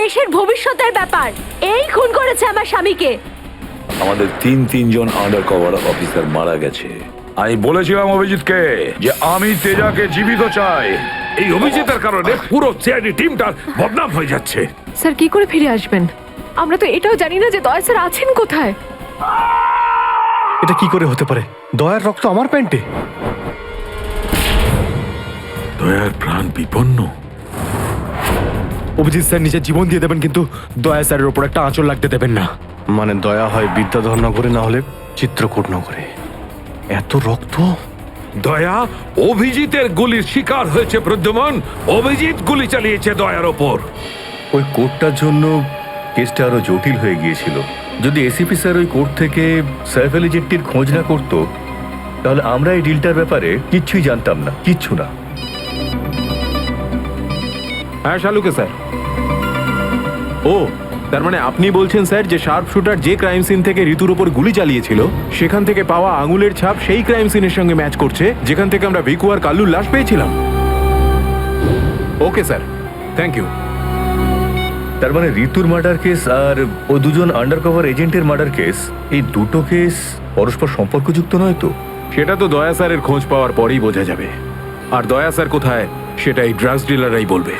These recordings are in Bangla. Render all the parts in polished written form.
দেশের ভবিষ্যতের ব্যাপার। এই খুন করেছে আমার স্বামীকে। আমাদের তিনজন আন্ডার কভার অফিসার মারা গেছে। আমি বলেছিলাম অভিজিৎকে যে আমি তেজাকে জীবিত চাই। এই অভিজিতের কারণে পুরো সিআইডি টিমটার বদনাম হয়ে যাচ্ছে। স্যার কি করে ফিরে আসবেন? আমরা তো এটাও জানি না যে দয়া স্যার আছেন কোথায়। এটা কি করে হতে পারে? দয়ার রক্ত আমার প্যান্টে। দয়ার প্রাণ বিপন্ন। অভিজিৎ স্যার নিজের জীবন দিয়ে দেবেন, কিন্তু দয়া স্যারের ওপর একটা আঁচল লাগতে দেবেন না। মানে দয়া হয় বিদ্যাধর নগরে, না হলে চিত্রকূট নগরে। এত রক্ত। দয়া অভিজিতের গুলির শিকার হয়েছে। প্রদ্যুমন, অভিজিৎ গুলি চালিয়েছে দয়ার ওপর। ওই কোর্টটার জন্য কেসটা আরো জটিল হয়ে গিয়েছিল। যদি এসিপি স্যার ওই কোর্ট থেকে সাইফ আলী জেট্টির খোঁজ না করতো, তাহলে আমরা এই ডিলটার ব্যাপারে কিচ্ছুই জানতাম না, কিচ্ছু না। হ্যাঁ শালুকে স্যার। ও তার মানে আপনি বলছেন স্যার যে শার্প শুটার যে ক্রাইম সিন থেকে ঋতুর উপর গুলি চালিয়েছিল সেখান থেকে পাওয়া আঙুলের ছাপ সেই ক্রাইম সিনের সঙ্গে ম্যাচ করছে যেখান থেকে আমরা ভিকু আর কাল্লুর লাশ পেয়েছিলাম। Okay sir, thank you. তার মানে ঋতুর মার্ডার কেস আর ও দুজন আন্ডারকভার এজেন্টের মার্ডার কেস, এই দুটো কেস পরস্পর সম্পর্কযুক্ত নয় তো? সেটা তো দয়া স্যারের খোঁজ পাওয়ার পরেই বোঝা যাবে। আর দয়া স্যার কোথায় সেটা এই ড্রাগস ডিলাররাই বলবে।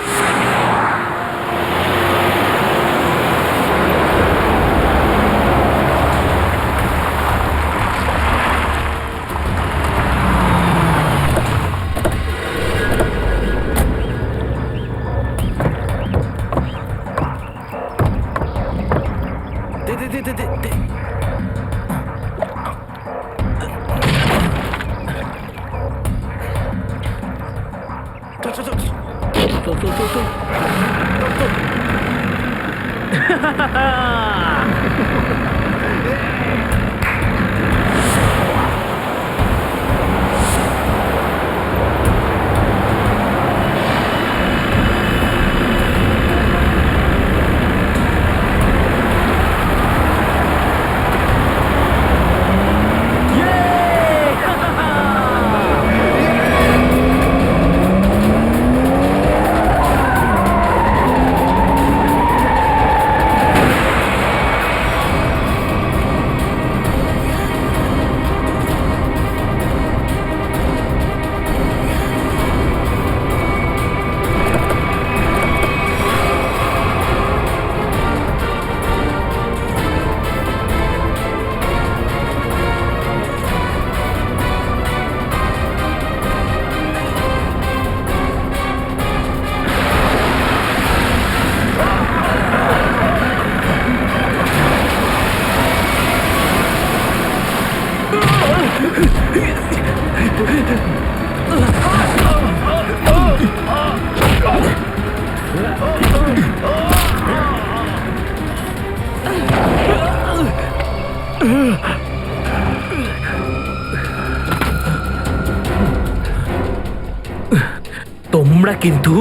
তোমরা কিন্তু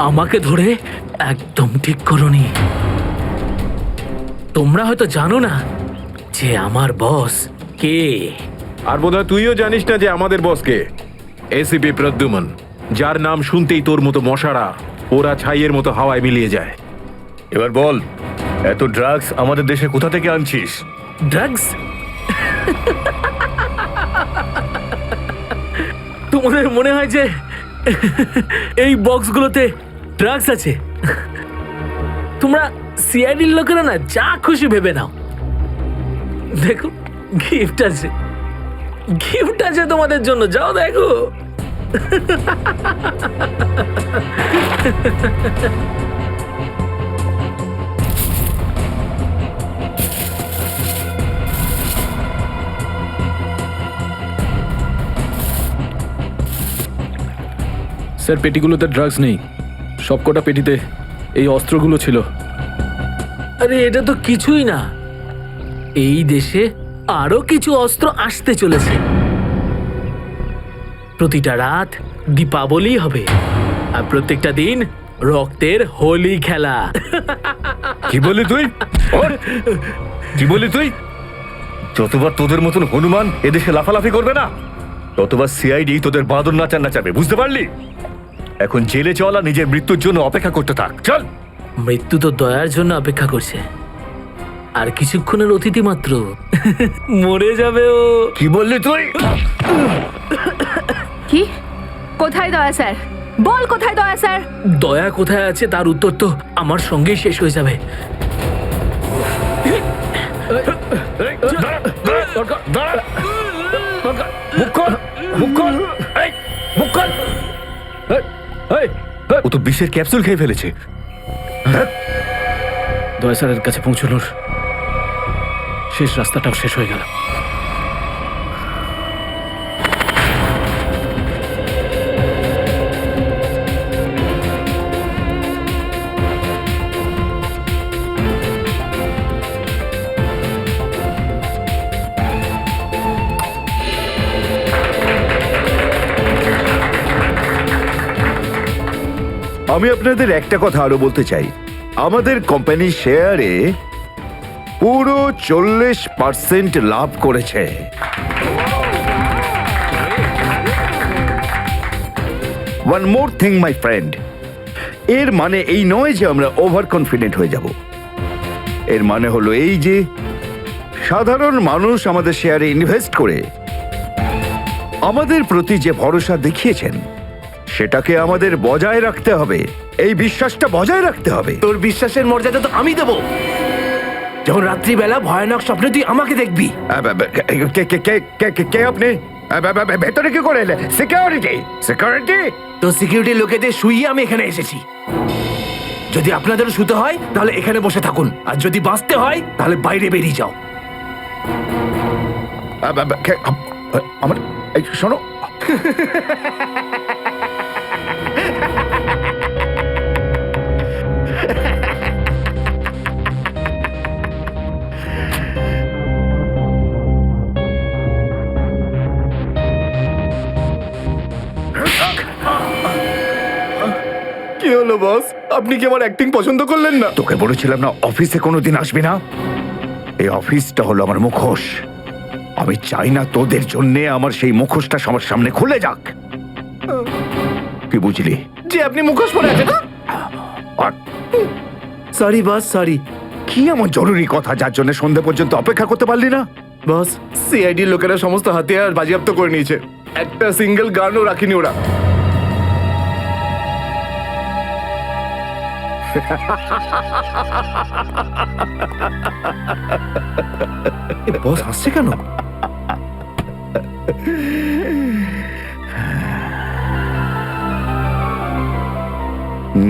আমাকে ধরে একদম ঠিক করোনি। তোমরা হয়তো জানো না যে আমার বস কে। আর বোধহয় তুইও জানিস না যে আমাদের বসকে। এসিপি প্রদ্যুমন, যার নাম শুনতেই তোর মতো মশারা ওরা ছাইয়ের মতো হাওয়ায় মিলিয়ে যায়। এবার বল, এত ড্রাগস আমাদের দেশে কোথা থেকে আনছিস? ড্রাগস? তোমাদের মনে হয় যে এই বক্সগুলোতে ড্রাগস আছে? তোমরা সিআইডির লোকেরা না যা খুশি ভেবে নাও। দেখো গিফট আছে, গিফট আছে তোমাদের জন্য, যাও দেখো। স্যার পেটিগুলোতে ড্রাগস নেই, সবকটা পেটিতে এই অস্ত্রগুলো ছিল। আরে এটা তো কিছুই না, এই দেশে আরো কিছু অস্ত্র আসতে চলেছে। প্রতিটা রাত দীপাবলি হবে আর প্রত্যেকটা দিন রক্তের হোলি খেলা। কি বলি তুই? কি বলি তুই? যতবার তোদের মতন হনুমান এদেশে লাফালাফি করবে না, ততবার সিআইডি তোদের বাঁদর নাচার নাচাবে, বুঝতে পারলি? এখন জেলে চল আর নিজের মৃত্যুর জন্য অপেক্ষা করতে থাক। চল। মৃত্যু তো দয়ার জন্য অপেক্ষা করছে, আর কিছুক্ষণের অতিথি মাত্র মরে যাবে ও। কি বললি তুই? কি? কোথায় দয়া স্যার? বল কোথায় দয়া স্যার? দয়া কোথায় আছে তার উত্তর তো আমার সঙ্গেই শেষ হয়ে যাবে। ও তো বিষের ক্যাপসুল খেয়ে ফেলেছে। দয়া স্যারের কাছে পৌঁছানোর শেষ রাস্তাটাও শেষ হয়ে গেল। আমি আপনাদের একটা কথা আরো বলতে চাই, আমাদের কোম্পানির শেয়ারে পুরো 40% লাভ করেছে। One more thing my friend, এর মানে এই নয় যে আমরা ওভার কনফিডেন্ট হয়ে যাব। এর মানে হলো এই যে সাধারণ মানুষ আমাদের শেয়ারে ইনভেস্ট করে আমাদের প্রতি যে ভরসা দেখিয়েছেন সেটাকে আমাদের বজায় রাখতে হবে। এই বিশ্বাসটা বজায় রাখতে হবে। তোর বিশ্বাসের মর্যাদা তো আমি দেবো যখন রাত্রিবেলা ভয়ানক স্বপ্নে তুই আমাকে দেখবি। কে আপনি? ভেতরে কি করে এলে? সিকিউরিটি? সিকিউরিটি? তো সিকিউরিটি লোকেদের শুইয়ে আমি এখানে এসেছি। যদি আপনাদেরও শুতে হয় তাহলে এখানে বসে থাকুন, আর যদি বাঁচতে হয় তাহলে বাইরে বেরিয়ে যাও। আমার শোনো, কি হলো বস? আপনি কি আমার অ্যাক্টিং পছন্দ করলেন না? তোকে বলেছিলাম না অফিসে কোনোদিন আসবি না? এই অফিসটা হলো আমার মুখোশ। আমি চাই না তোদের জন্য আমার সেই মুখোশটা সবার সামনে খুলে যাক। কি বুঝলি? যে আপনি মুখোশ পরে আছেন। Sorry boss, sorry. কি এমন জরুরি কথা যার জন্য সন্ধে পর্যন্ত অপেক্ষা করতে পারলি না? বস, সিআইডি লোকেরা সমস্ত হাতিয়ার বাজেয়াপ্ত করে নিয়েছে, একটা সিঙ্গেল গানও রাখিনি ওরা। বস হাসছে কেন?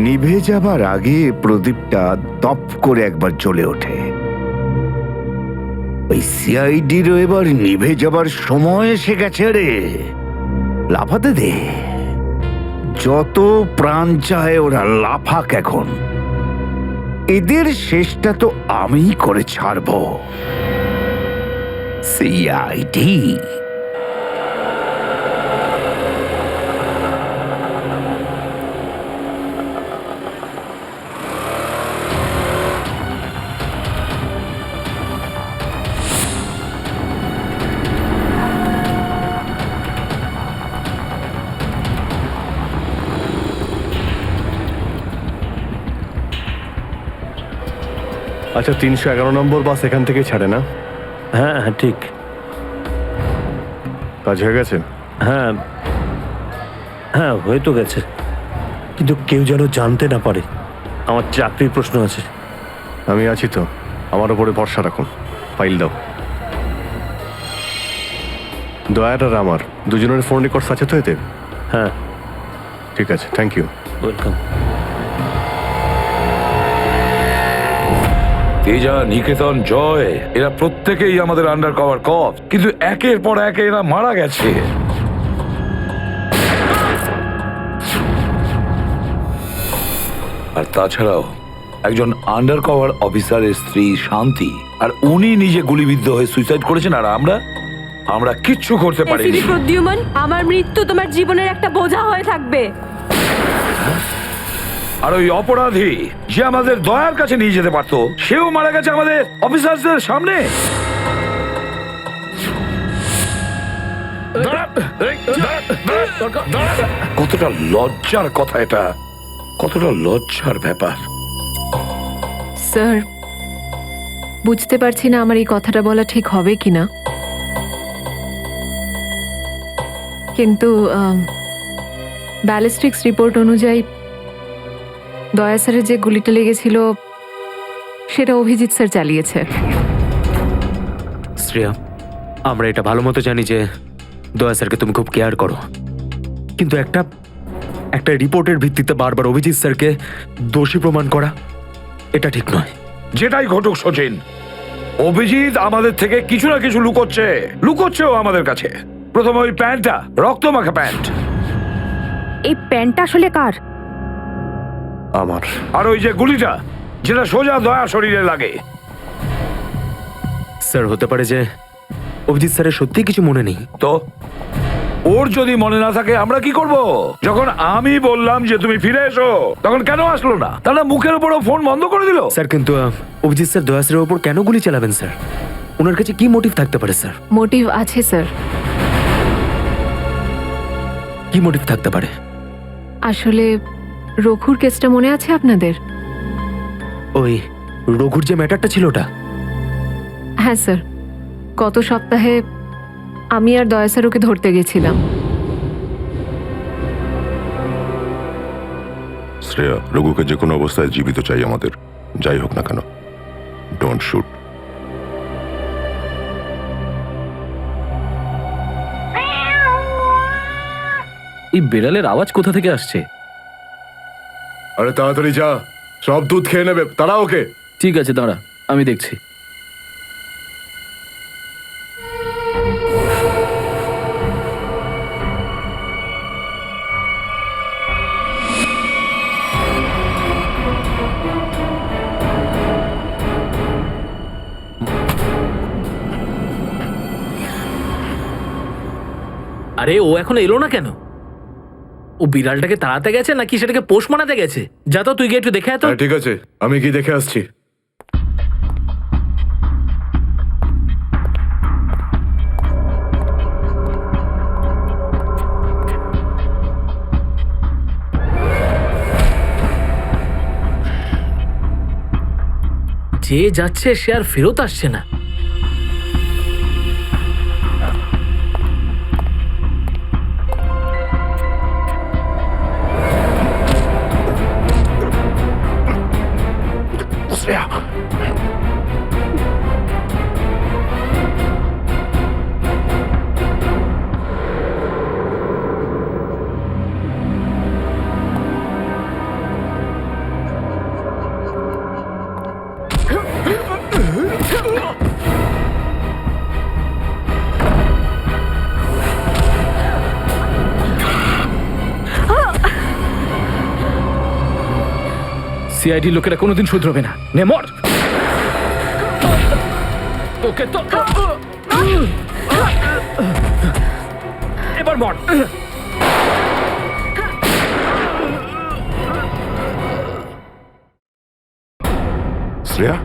নিভে যাবার আগে প্রদীপটা দপ করে একবার জ্বলে ওঠে। ওই সিআইডিরও এবার নিভে যাবার সময় এসে গেছে রে। লাফাতে দে, যত প্রাণ চায় ওরা লাফাক এখন। এদের শেষটা তো আমিই করে ছাড়বো। সিআইডি আচ্ছা, 311 নম্বর বাস এখান থেকে ছাড়ে না? হ্যাঁ হ্যাঁ ঠিক। কাজ হয়ে গেছে? হ্যাঁ হ্যাঁ হয়ে তো গেছে, কিন্তু কেউ যেন জানতে না পারে। আমার চাকরির প্রশ্ন আছে। আমি আছি তো, আমার উপরে ভরসা রাখুন। ফাইল দাও। দয়ার আর আমার দুজনের ফোন রেকর্ডস আছে তো এতে? হ্যাঁ ঠিক আছে, থ্যাংক ইউ। ওয়েলকাম। তেজা, নিকেতন, জয়, এরা প্রত্যেকেই আমাদের আন্ডার কভার কপ, কিন্তু একের পর এক এরা মারা গেছে। আর তাছাড়াও একজন আন্ডার কভার অফিসারের স্ত্রী শান্তি, আর উনি নিজে গুলিবিদ্ধ হয়ে সুইসাইড করেছেন, আর আমরা কিচ্ছু করতে পারিনি। এসিপি প্রদ্যুম্ন, আমার মৃত্যু তোমার জীবনের একটা বোঝা হয়ে থাকবে। আর ওই অপরাধী যে আমাদের দয়ার কাছে নিয়ে যেতে পারতো, সেও মারা গেছে আমাদের অফিসারদের সামনে। কতটা লজ্জার কথা এটা, কতটা লজ্জার ব্যাপার। স্যার বুঝতে পারছি না আমার এই কথাটা বলা ঠিক হবে কিনা, কিন্তু ব্যালিস্টিক্স রিপোর্ট অনুযায়ী দয়া স্যারের যে গুলিটা লেগেছিল সেটা অভিজিৎ স্যার চালিয়েছে। শ্রেয়া, আমরা এটা ভালো মতো জানি যে দয়া স্যারকে তুমি খুব কেয়ার করো, কিন্তু একটা রিপোর্টের ভিত্তিতে বারবার অভিজিৎ স্যারকে দোষী প্রমাণ করা এটা ঠিক নয়। যেটাই ঘটুক সচিন, অভিজিৎ আমাদের থেকে কিছু না কিছু লুকোচ্ছেও আমাদের কাছে। প্রথমে ওই প্যান্টটা, রক্তমাখা প্যান্ট। এই প্যান্টটা আসলে কার? আমার। আর ওই যে গুলিটা, যেটা সোজা দয়া শরীরে লাগে। স্যার, হতে পারে যে অভিজিৎ স্যারের সত্যি কিছু মনে নেই। তো ওর যদি মনে না থাকে আমরা কি করব? যখন আমি বললাম যে তুমি ফিরে এসো, তখন কেন আসলো না? তাহলে মুখের উপরও ফোন বন্ধ করে দিল। স্যার, কিন্তু অভিজিৎ স্যার দয়া স্যারের উপর কেন গুলি চালাবেন স্যার? ওনার কাছে কি মোটিভ থাকতে পারে স্যার? মোটিভ আছে স্যার। কি মোটিভ থাকতে পারে? আসলে রঘুর কেসটা মনে আছে আপনাদের? ওই রঘুর যে ম্যাটারটা ছিল ওটা? হ্যাঁ স্যার, গত সপ্তাহে আমি আর দয়া স্যার ওকে ধরতে গেছিলাম। শ্রেয়া, রঘুকে যে কোনো অবস্থায় জীবিত চাই আমাদের, যাই হোক না কেন। Don't shoot. এই বেড়ালের আওয়াজ কোথা থেকে আসছে? আরে তাড়াতাড়ি যা, সব দুধ খেয়ে নেবে, তারা ওকে। ঠিক আছে, দাঁড়া, আমি দেখছি। আরে ও এখন এলো না কেন? ও বিড়ালটাকে তাড়াতে গেছে নাকি সেটাকে পোষ মানাতে গেছে? যা তো, তুই গিয়ে একটু দেখে আয় তো। ঠিক আছে, আমি কি দেখে আসছি। যে যাচ্ছে সে আর ফেরত আসছে না। সিআইডি লোকেরা কোনোদিন শুধরবে না। নে মর। তোকে তো এবার মর। শ্রেয়া,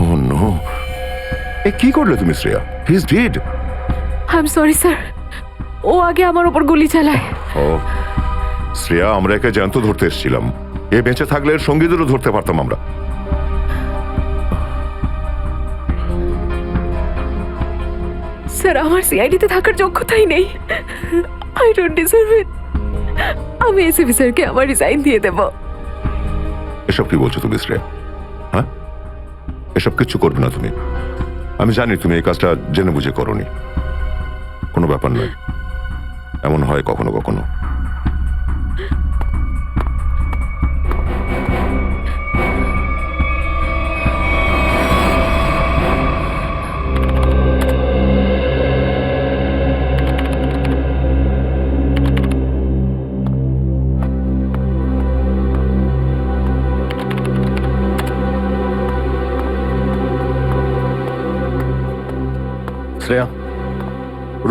ও নো, এ কি করলে তুমি Shreya? He is dead. I am sorry sir, ও আগে আমার উপর গুলি চালায়। ও শ্রেয়া, আমরা একে জ্যান্ত ধরতে এসেছিলাম। এ বেঁচে থাকলে এর সঙ্গীদেরও ধরতে পারতাম আমরা। স্যার, আমার সিআইডিতে থাকার যোগ্যতাই নেই। আই ডোন্ট ডিজার্ভ ইট। আমি এসিপি স্যারকে আমার রিজাইন দিয়ে দেব। এসব কি বলছো তুমি শ্রেয়া? হ্যাঁ, এসব কিচ্ছু করবে না তুমি। আমি জানি তুমি এই কাজটা জেনে বুঝে করোনি। কোনো ব্যাপার নয়, এমন হয় কখনো কখনো। শ্রেয়া,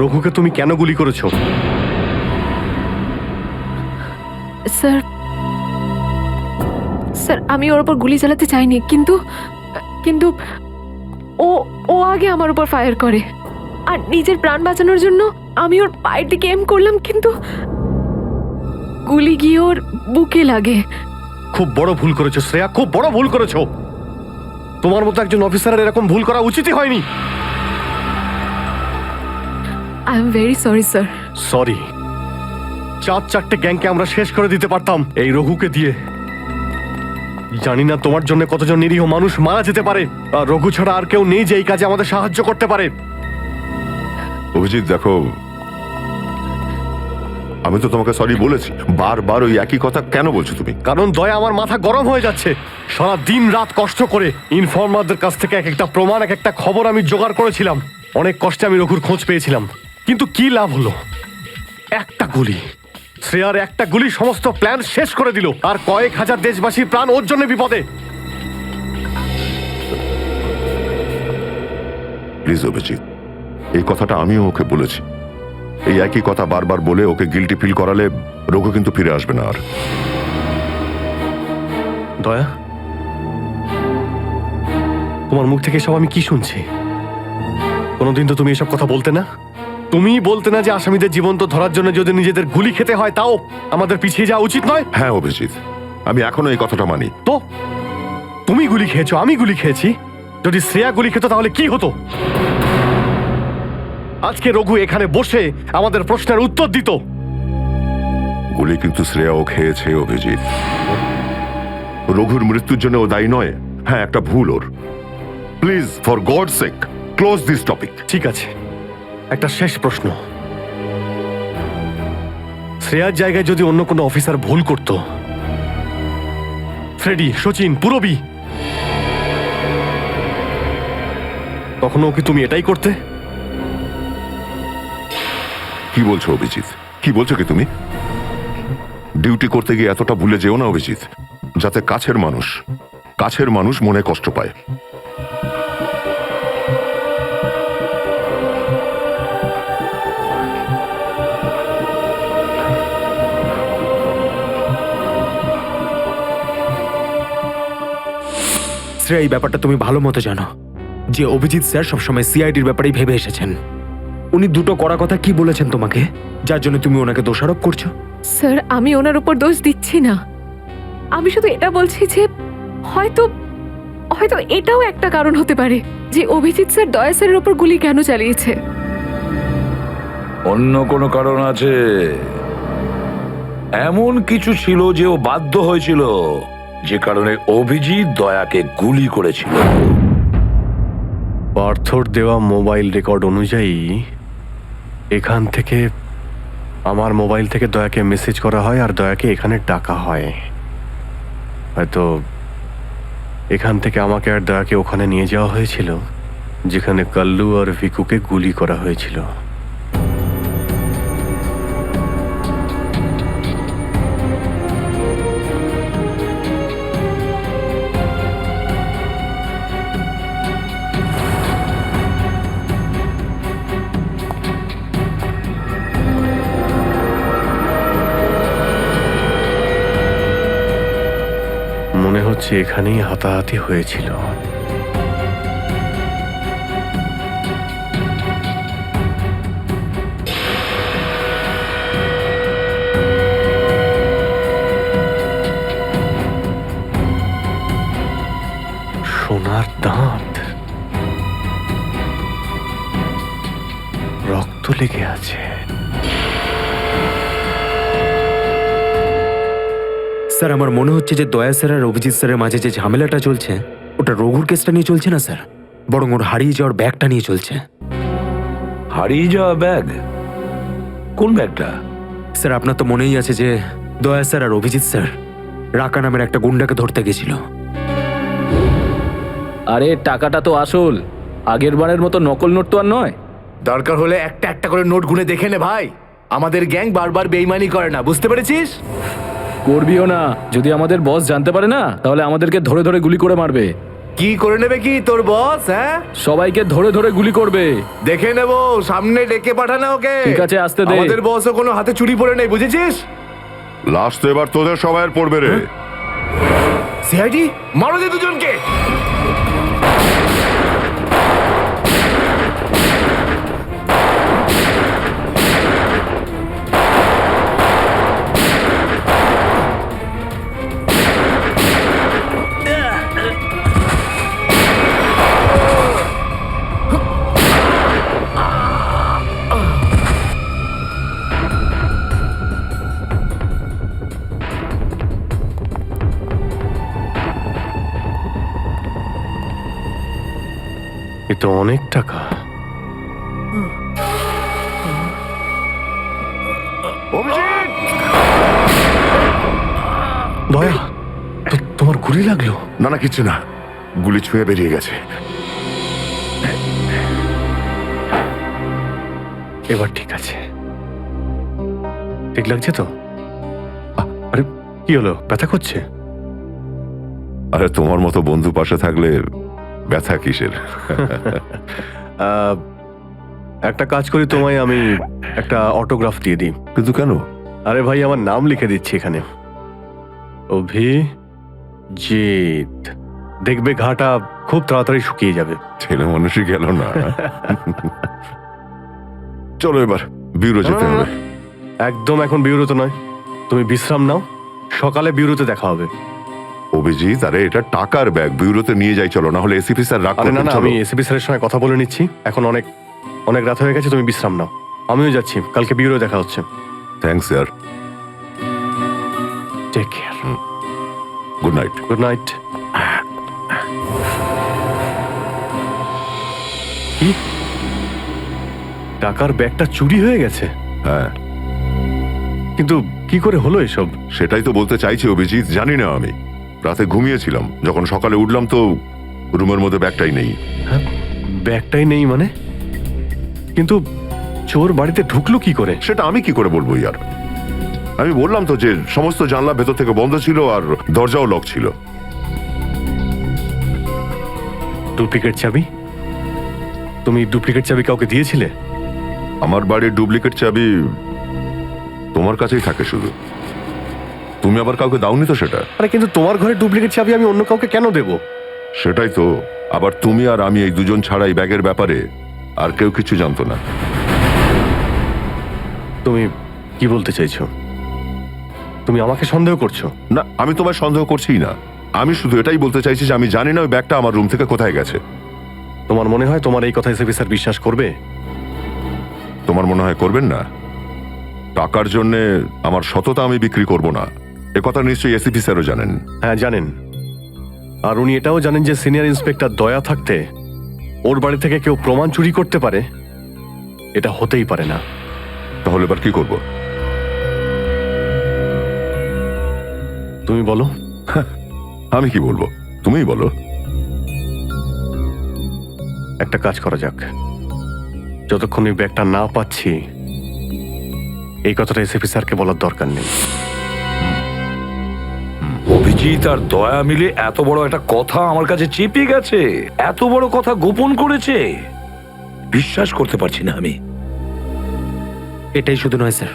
রঘুকে তুমি কেন গুলি করেছো? স্যার, স্যার আমি ওর উপর গুলি চালাতে চাইনি, কিন্তু কিন্তু ও ও আগে আমার উপর ফায়ার করে। আর নিজের প্রাণ বাঁচানোর জন্য আমি ওর পায়ের দিকে এম করলাম, কিন্তু গুলি গিয়ে ওর বুকে লাগে। খুব বড় ভুল করেছো শ্রেয়া, খুব বড় ভুল করেছো। তোমার মতো একজন অফিসারের এরকম ভুল করা উচিতই হয়নি। I am very sorry sir. Sorry? 4-4টে গ্যাংকে আমরা শেষ করে দিতে পারতাম এই রঘুকে দিয়ে। জানি না তোমার জন্য কতজন নিরীহ মানুষ মারা যেতে পারে, আর রঘু ছাড়া আর কেউ নেই যে এই কাজে আমাদের সাহায্য করতে পারে। অভিজিৎ দেখো, আমি তো তোমাকে সরি বলেছি, বারবার ওই একই কথা কেন বলছো তুমি? কারণ দয়া আমার মাথা গরম হয়ে যাচ্ছে। সারা দিন রাত কষ্ট করে ইনফর্মারদের কাছ থেকে এক একটা প্রমাণ, এক একটা খবর আমি জোগাড় করেছিলাম। অনেক কষ্টে আমি রঘুর খোঁজ পেয়েছিলাম, কিন্তু কি লাভ হলো? একটা গুলি, শ্রেয়ার একটা গুলি সমস্ত প্ল্যান শেষ করে দিল, আর কয়েক হাজার দেশবাসীর প্রাণ ওর জন্য বিপদে। প্লিজ অভিজিৎ, এই কথাটা আমিও ওকে বলেছি। এই একই কথা বারবার বলে ওকে গিল্টি ফিল করালে রঘু কিন্তু ফিরে আসবে না আর। দয়া, তোমার মুখ থেকে সব আমি কি শুনছি? কোনোদিন তো তুমি এসব কথা বলতে না। তুমি বলতে না যে আসামিদের জীবন্ত ধরার জন্য যদি নিজেদের গুলি খেতে হয় তাও আমাদের পিছিয়ে যাওয়া উচিত নয়। হ্যাঁ অভিজিৎ, আমি এখনো এই কথাটা মানি। তো তুমি গুলি খেয়েছো, আমি গুলি খেয়েছি। যদি শ্রেয়া গুলি খেত তাহলে কি হতো? আজকে রঘু এখানে বসে আমাদের প্রশ্নের উত্তর দিত। গুলি কিন্তু শ্রেয়াও খেয়েছে অভিজিৎ। রঘুর মৃত্যুর জন্য ও দায়ী নয়। হ্যাঁ, একটা ভুল ওর। Please, for God sake, close this topic. ঠিক আছে, একটা শেষ প্রশ্ন। শ্রেয়ার জায়গায় যদি অন্য কোনো অফিসার ভুল করত, ফ্রেডি, সচিন, পুরবী, তখনও কি তুমি এটাই করতে? কি বলছো অভিজিৎ? কি বলছো কি তুমি? ডিউটি করতে গিয়ে এতটা ভুলে যেও না অভিজিৎ, যাতে কাছের মানুষ মনে কষ্ট পায়। শ্রেয়া, এই ব্যাপারটা তুমি ভালো মতো জানো যে অভিজিৎ স্যার সবসময় সিআইডির ব্যাপারেই ভেবে এসেছেন। উনি দুটো কড়া কথা কি বলেছেন তোমাকে, যার জন্য তুমি ওনাকে দোষারোপ করছো? স্যার, আমি ওনার উপর দোষ দিচ্ছি না। আমি শুধু এটা বলছি যে হয়তো হয়তো এটাও একটা কারণ হতে পারে যে অভিজিৎ স্যার দয়া স্যারের উপর গুলি কেন চালিয়েছে। অন্য কোনো কারণ আছে? এমন কিছু ছিল যে ও বাধ্য হয়েছিল, যে কারণে অভিজিৎ দয়াকে গুলি করেছিল। পার্থর দেওয়া মোবাইল রেকর্ড অনুযায়ী এখান থেকে আমার মোবাইল থেকে দয়াকে মেসেজ করা হয় আর দয়াকে এখানে ডাকা হয়। হয়তো এখান থেকে আমাকে আর দয়াকে ওখানে নিয়ে যাওয়া হয়েছিল যেখানে কাল্লু আর ভিকুকে গুলি করা হয়েছিল। মনে হচ্ছে এখানেই হাতাহাতি হয়েছিল। সোনার দাঁত, রক্ত লেগে আছে। স্যার, আমার মনে হচ্ছে যে দয়া স্যার আর অভিজিৎ স্যারের মাঝে যে ঝামেলাটা চলছে ওটা রঘুর কেসটা নিয়ে চলছে না স্যার, বরং ওর হারিয়ে যাওয়ার ব্যাগটা নিয়ে চলছে। হারিয়ে যাওয়া ব্যাগ? কোন ব্যাগটা? স্যার, আপনার তো মনেই আছে যে দয়া স্যার আর অভিজিৎ স্যার রাকা নামের একটা গুন্ডাকে ধরতে গেছিল। আরে টাকাটা তো আসল, আগের বারের মতো নকল নোট তো আর নয়। দরকার হলে একটা একটা করে নোট গুনে দেখে নে ভাই। আমাদের গ্যাং বারবার বেইমানি করে না, বুঝতে পেরেছিস? করবিও না। যদি আমাদের বস জানতে পারে না তাহলে আমাদেরকে ধরে ধরে গুলি করে মারবে। কি করে নেবে কি তোর বস? হ্যাঁ, সবাইকে ধরে ধরে গুলি করবে। দেখে নেব, সামনে ডেকে পাঠানো ওকে। ঠিক আছে, আসতে দে। আমাদের বসও কোনো হাতে চুরি পড়ে নেই, বুঝেছিস? লাস্ট তো এবার তোদের সবাই পড়বে রে। সিআইডি মারো দে দুজনকে। তো অনেক টাকা। দয়া, তোমার গুলি লাগলো? না না, কিচ্ছু না, গুলি ছুঁয়ে বেরিয়ে গেছে। এবার ঠিক আছে, ঠিক লাগছে তো? আরে কি হলো, ব্যথা করছে? আরে তোমার মতো বন্ধু পাশে থাকলে ব্যথা কিসের? একটা কাজ করি, তোমায় আমি একটা অটোগ্রাফ দিয়ে দিই। কিন্তু কেন? আরে ভাই, আমার নাম লিখে দিচ্ছি এখানে, অভিজিৎ। দেখবে ঘাটা খুব তাড়াতাড়ি শুকিয়ে যাবে। ছেলে মানুষই গেল না। চলো এবার ব্যুরো যেতে হবে। একদম এখন ব্যুরোতে নয়, তুমি বিশ্রাম নাও, সকালে ব্যুরোতে দেখা হবে। অভিজিৎ, আরে এটা টাকার ব্যাগ, ব্যুরোতে নিয়ে যাই চলো, না হলে এসিপি স্যার রাগ আরে না করবেন। না, আমি এসিপি স্যারের সঙ্গে কথা বলে নিচ্ছি, এখন অনেক অনেক রাত হয়ে গেছে, তুমি বিশ্রাম নাও। আমিও যাচ্ছি, কালকে ব্যুরো দেখা হচ্ছে। Thanks sir. Take care. Good night. Good night. কি, টাকার ব্যাগটা চুরি হয়ে গেছে? হ্যাঁ, কিন্তু কি করে হলো এসব? সেটাই তো বলতে চাইছি অভিজিৎ, জানি না। আমি রাতে ঘুমিয়েছিলাম, যখন সকালে উঠলাম তো রুমের মধ্যে ব্যাগটাই নেই। হ্যাঁ, ব্যাগটাই নেই মানে? কিন্তু চোর বাড়িতে ঢুকলো কি করে? সেটা আমি কি করে বলবো ইয়ার? আমি বললাম তো যে সমস্ত জানলা ভেতর থেকে বন্ধ ছিল আর দরজাও লক ছিল। ডুপ্লিকেট চাবি? তুমি ডুপ্লিকেট চাবি কাউকে দিয়েছিলে? আমার বাড়ির ডুপ্লিকেট চাবি তোমার কাছেই থাকে শুধু, তুমি আবার কাউকে দাওনি তো সেটা। আরে কিন্তু তোমার ঘরে ডুপ্লিকেট চাবি আমি অন্য কাউকে কেন দেব? সেটাই তো, আবার তুমি আর আমি এই দুজন ছাড়া এই ব্যাগের ব্যাপারে আর কেউ কিছু জানতো না। তুমি কি বলতে চাইছো? তুমি আমাকে সন্দেহ করছো? না, আমি তোমায় সন্দেহ করছি না, আমি শুধু এটাই বলতে চাইছি যে আমি জানি না ওই ব্যাগটা আমার রুম থেকে কোথায় গেছে। তোমার মনে হয় তোমার এই কথা এসিপি স্যার বিশ্বাস করবে? তোমার মনে হয় করবেন না? টাকার জন্য আমার সততা আমি বিক্রি করব না, এ কথা নিশ্চয়ই এসিপি স্যারও জানেন। হ্যাঁ জানেন, আর উনি এটাও জানেন যে সিনিয়র ইন্সপেক্টর দয়া থাকতে ওর বাড়ি থেকে কেউ প্রমাণ চুরি করতে পারে, এটা হতেই পারে না। তাহলে এবার কি করব? তুমি বলো। আমি কি বলবো, তুমিই বলো। একটা কাজ করা যাক, যতক্ষণ এই ব্যাগটা না পাচ্ছি এই কথাটা এসিপি স্যারকে বলার দরকার নেই। অভিজিৎ আর দয়া মিলে এত বড় একটা কথা আমার কাছে চেপে গেছে, এত বড় কথা গোপন করেছে, বিশ্বাস করতে পারছি না আমি। এটাই শুধু নয় স্যার,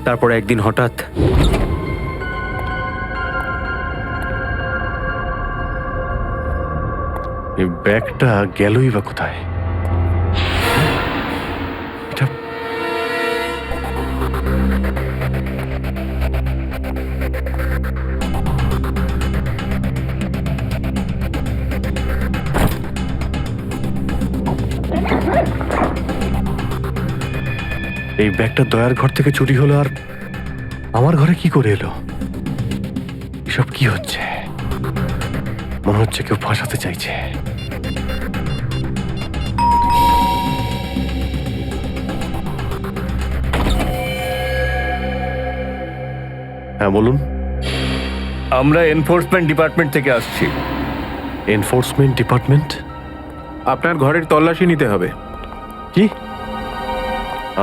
তারপরে একদিন হঠাৎ এই ব্যাগটা গেলই বা কোথায়? এটা এই ব্যাগটা দয়ার ঘর থেকে চুরি হলো, আর আমার ঘরে কি করে এলো? এসব কি হচ্ছে? মনে হচ্ছে কেউ ফাঁসাতে চাইছে। হ্যাঁ বলুন। আমরা এনফোর্সমেন্ট ডিপার্টমেন্ট থেকে আসছি। Enforcement department? আপনার ঘরের তল্লাশি নিতে হবে। কি?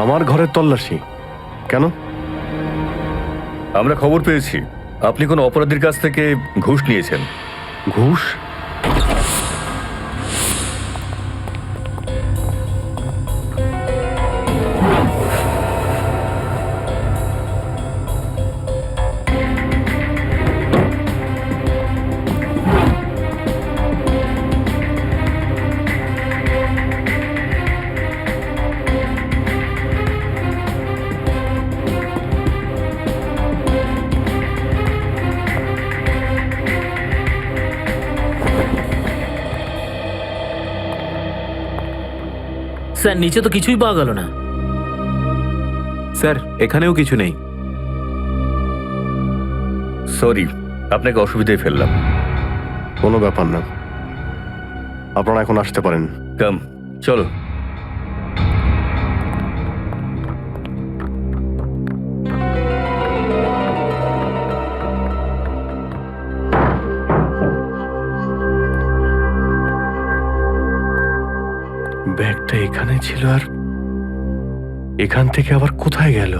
আমার ঘরের তল্লাশি কেন? আমরা খবর পেয়েছি আপনি কোনো অপরাধীর কাছ থেকে ঘুষ নিয়েছেন। ঘুষ? স্যার নিচে তো কিছুই পাওয়া গেল না। স্যার এখানেও কিছু নেই। সরি, আপনাকে অসুবিধায় ফেললাম। কোনো ব্যাপার না, আপনারা এখন আসতে পারেন। কাম চলো। ব্যাগটা এখানে ছিল আর এখান থেকে আবার কোথায় গেল?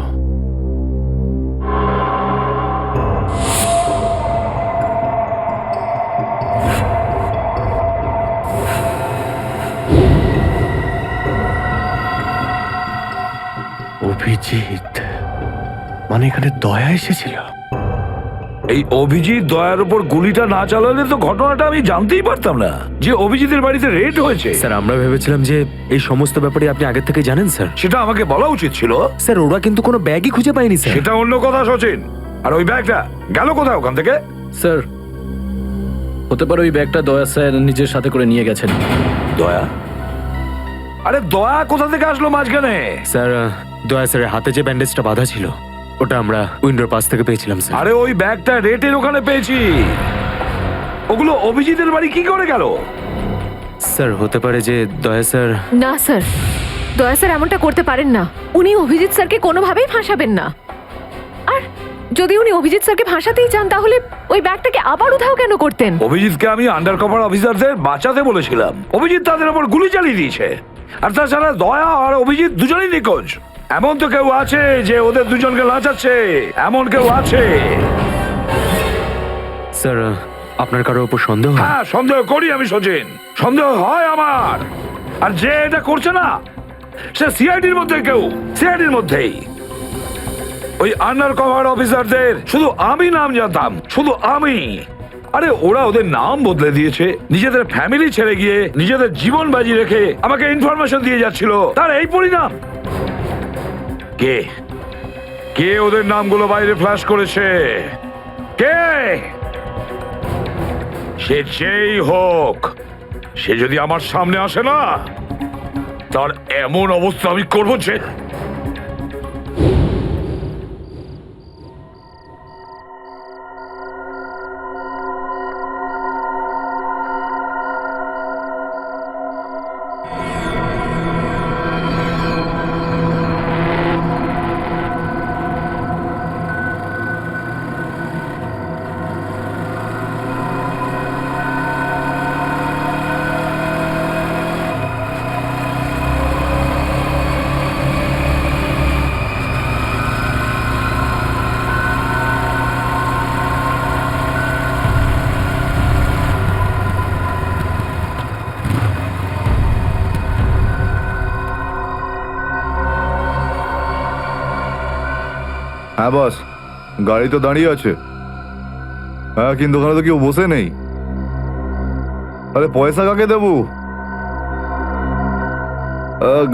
অভিজিৎ, মানে এখানে দয়া এসেছিল? এই অভিজিৎ দয়ার উপর গুলিটা না চালালে তো ঘটনাটা আমি জানতেই পারতাম না যে অভিজিতের বাড়িতে রেড হয়েছে। স্যার আমরা ভেবেছিলাম যে এই সমস্ত ব্যাপারে আপনি আগে থেকে জানেন স্যার। সেটা আমাকে বলা উচিত ছিল। স্যার ওরা কিন্তু কোনো ব্যাগই খুঁজে পায়নি স্যার। সেটা অন্য কথা সচিন। আর ওই ব্যাগটা গেল কোথায় ওখান থেকে? স্যার হতে পারে ওই ব্যাগটা দয়া স্যার নিজের সাথে করে নিয়ে গেছেন। দয়া? আরে দয়া কোথা থেকে আসলো মাঝখানে? স্যার দয়া স্যারের হাতে যে ব্যান্ডেজটা বাঁধা ছিল ওটা আমরা উইন্ডোর পাশ থেকে পেয়েছিলাম স্যার। আরে ওই ব্যাগটা রেটের ওখানে পেয়েছি। ওগুলো অভিজিতের বাড়ি কি করে গেল? স্যার হতে পারে যে দয়া স্যার। না স্যার, দয়া স্যার এমনটা করতে পারেন না। উনি অভিজিৎ স্যারকে কোনোভাবেই ফাঁসাবেন না। আর যদি উনি অভিজিৎ স্যারকে ফাঁসাতেই চান তাহলে ওই ব্যাগটাকে আবার উধাও কেন করতেন? অভিজিৎকে আমি আন্ডার কভার অফিসারদের বাঁচাতে বলেছিলাম। অভিজিৎ তাদের উপর গুলি চালিয়ে দিয়েছে। আর তাছাড়া দয়া আর অভিজিৎ দুজনেই নিখোঁজ। এমন তো কেউ আছে যে ওদের দুজনকে লাচাচ্ছে, এমন কেউ আছে? স্যার আপনার কারোর উপর সন্দেহ? হ্যাঁ সন্দেহ করি আমি সচিন, সন্দেহ হয় আমার। আর যে এটা করছে না সে সিআইডির মধ্যে কেউ, সিআইডির মধ্যেই। ওই আন্ডার কভার অফিসারদের শুধু আমি নাম জানতাম, শুধু আমি। আরে ওরা ওদের নাম বদলে দিয়েছে, নিজেদের ফ্যামিলি ছেড়ে গিয়ে নিজেদের জীবন বাজি রেখে আমাকে ইনফরমেশন দিয়ে যাচ্ছিল। তার এই পরিণাম। কে কে ওদের নামগুলো বাইরে ফ্ল্যাশ করেছে? কে? সে যেই হোক, সে যদি আমার সামনে আসে না তার এমন অবস্থা আমি করবো যে। হ্যাঁ বস, গাড়ি তো দাঁড়িয়ে আছে। হ্যাঁ কিন্তু ওখানে তো কেউ বসে নেই। আরে পয়সা কাকে দেবো?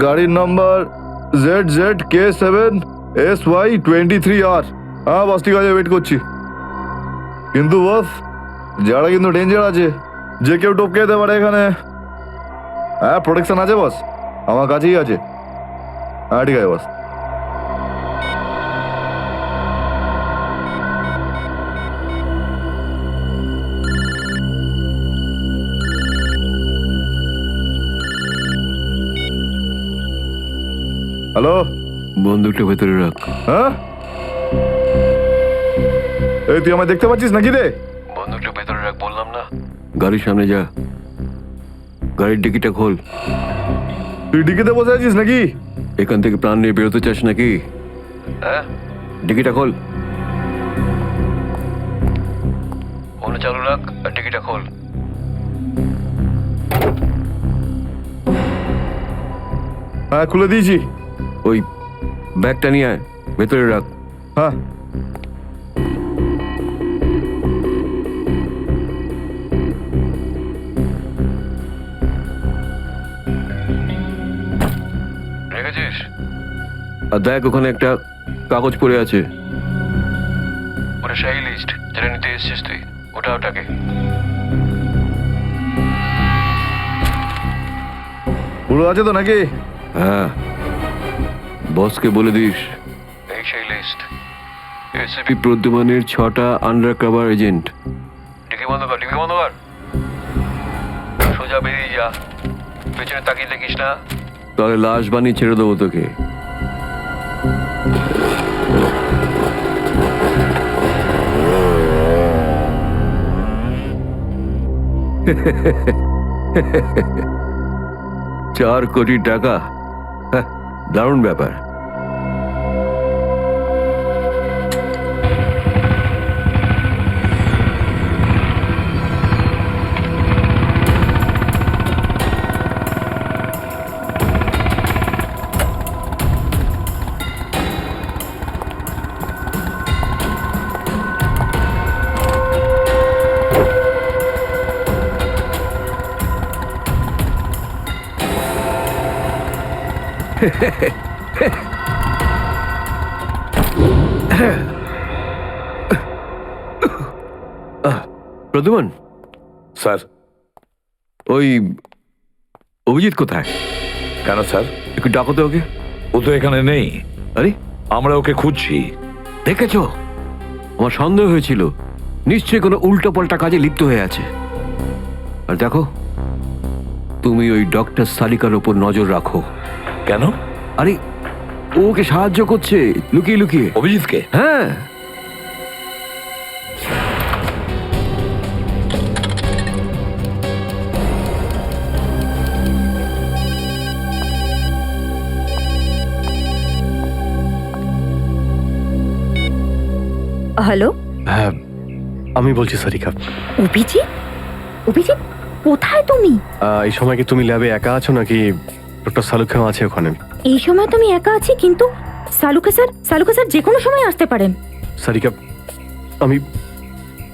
গাড়ির নাম্বার ZZK7SY23R। হ্যাঁ বস ঠিক আছে, ওয়েট করছি। কিন্তু বস যারা কিন্তু ডেঞ্জার আছে, যে কেউ টপকে যেতে পারে এখানে। হ্যাঁ প্রোটেকশন আছে বস, আমার কাছেই আছে। হ্যাঁ ঠিক আছে বস। হ্যালো, বন্দুকটা ভেতরে রাখ। হ্যাঁ এই তুই আমায় দেখতে পাচ্ছিস নাকি রে? বন্দুকটা ভেতরে রাখ বললাম না। গাড়ির সামনে যা, গাড়ির ডিকিটা খোল। তুই ডিকিতে বসে আছিস নাকি? এখান থেকে প্রাণ নিয়ে বেরোতে চাস নাকি? হ্যাঁ ডিকিটা খোল। ফোন চালু রাখ আর ডিকিটা খোল। হ্যাঁ খুলে দিয়েছি। ওই ব্যাগটা নিয়ে আয়, ভেতরে রাখ। হ্যাঁ রেখেছিস? আর দেখ ওখানে একটা কাগজ পড়ে আছে, ওটা সেই লিস্ট যেটা নিতে এসেছিস তুই। ওটাকে পুরো আছে তো নাকি? হ্যাঁ বসকে বলে দিস এই সেই লিস্ট। এসিপি প্রদ্যুমানের 6টা আন্ডার কভার এজেন্ট। ডিকি বন্ধ কর, ডিকি বন্ধ কর। সোজা বেরিয়ে যা, পেছনে তাকিয়ে দেখিস না, তাহলে লাশ বানিয়ে ছেড়ে দেবো তোকে। $4 কোটি, হ্যাঁ, দারুণ ব্যাপার। প্রদ্যুমান স্যার, ওই অভিজিৎ কোথায়? কেন স্যার? একটু ডাকো তো ওকে। ও তো এখানে নেই। আরে, আমরা ওকে খুঁজছি। দেখেছো, আমার সন্দেহ হয়েছিল নিশ্চয়ই কোনো উল্টো পাল্টা কাজে লিপ্ত হয়ে আছে। আর দেখো, তুমি ওই ডক্টর সালিকার ওপর নজর রাখো। কেন? আরে, ও ওকে সাহায্য করছে লুকিয়ে লুকিয়ে। অভিজিৎকে? হ্যাঁ। হ্যালো, হ্যাঁ, আমি বলছি সারিকা। অভিজিৎ? অভিজিৎ, কোথায় তুমি? এই সময় কি তুমি ল্যাবে একা আছো নাকি ডক্টর সালুখাও আছে ওখানে? এই সময় তো আমি একা আছি, কিন্তু সালুকা স্যার যে কোনো সময় আসতে পারেন। সারিকা, আমি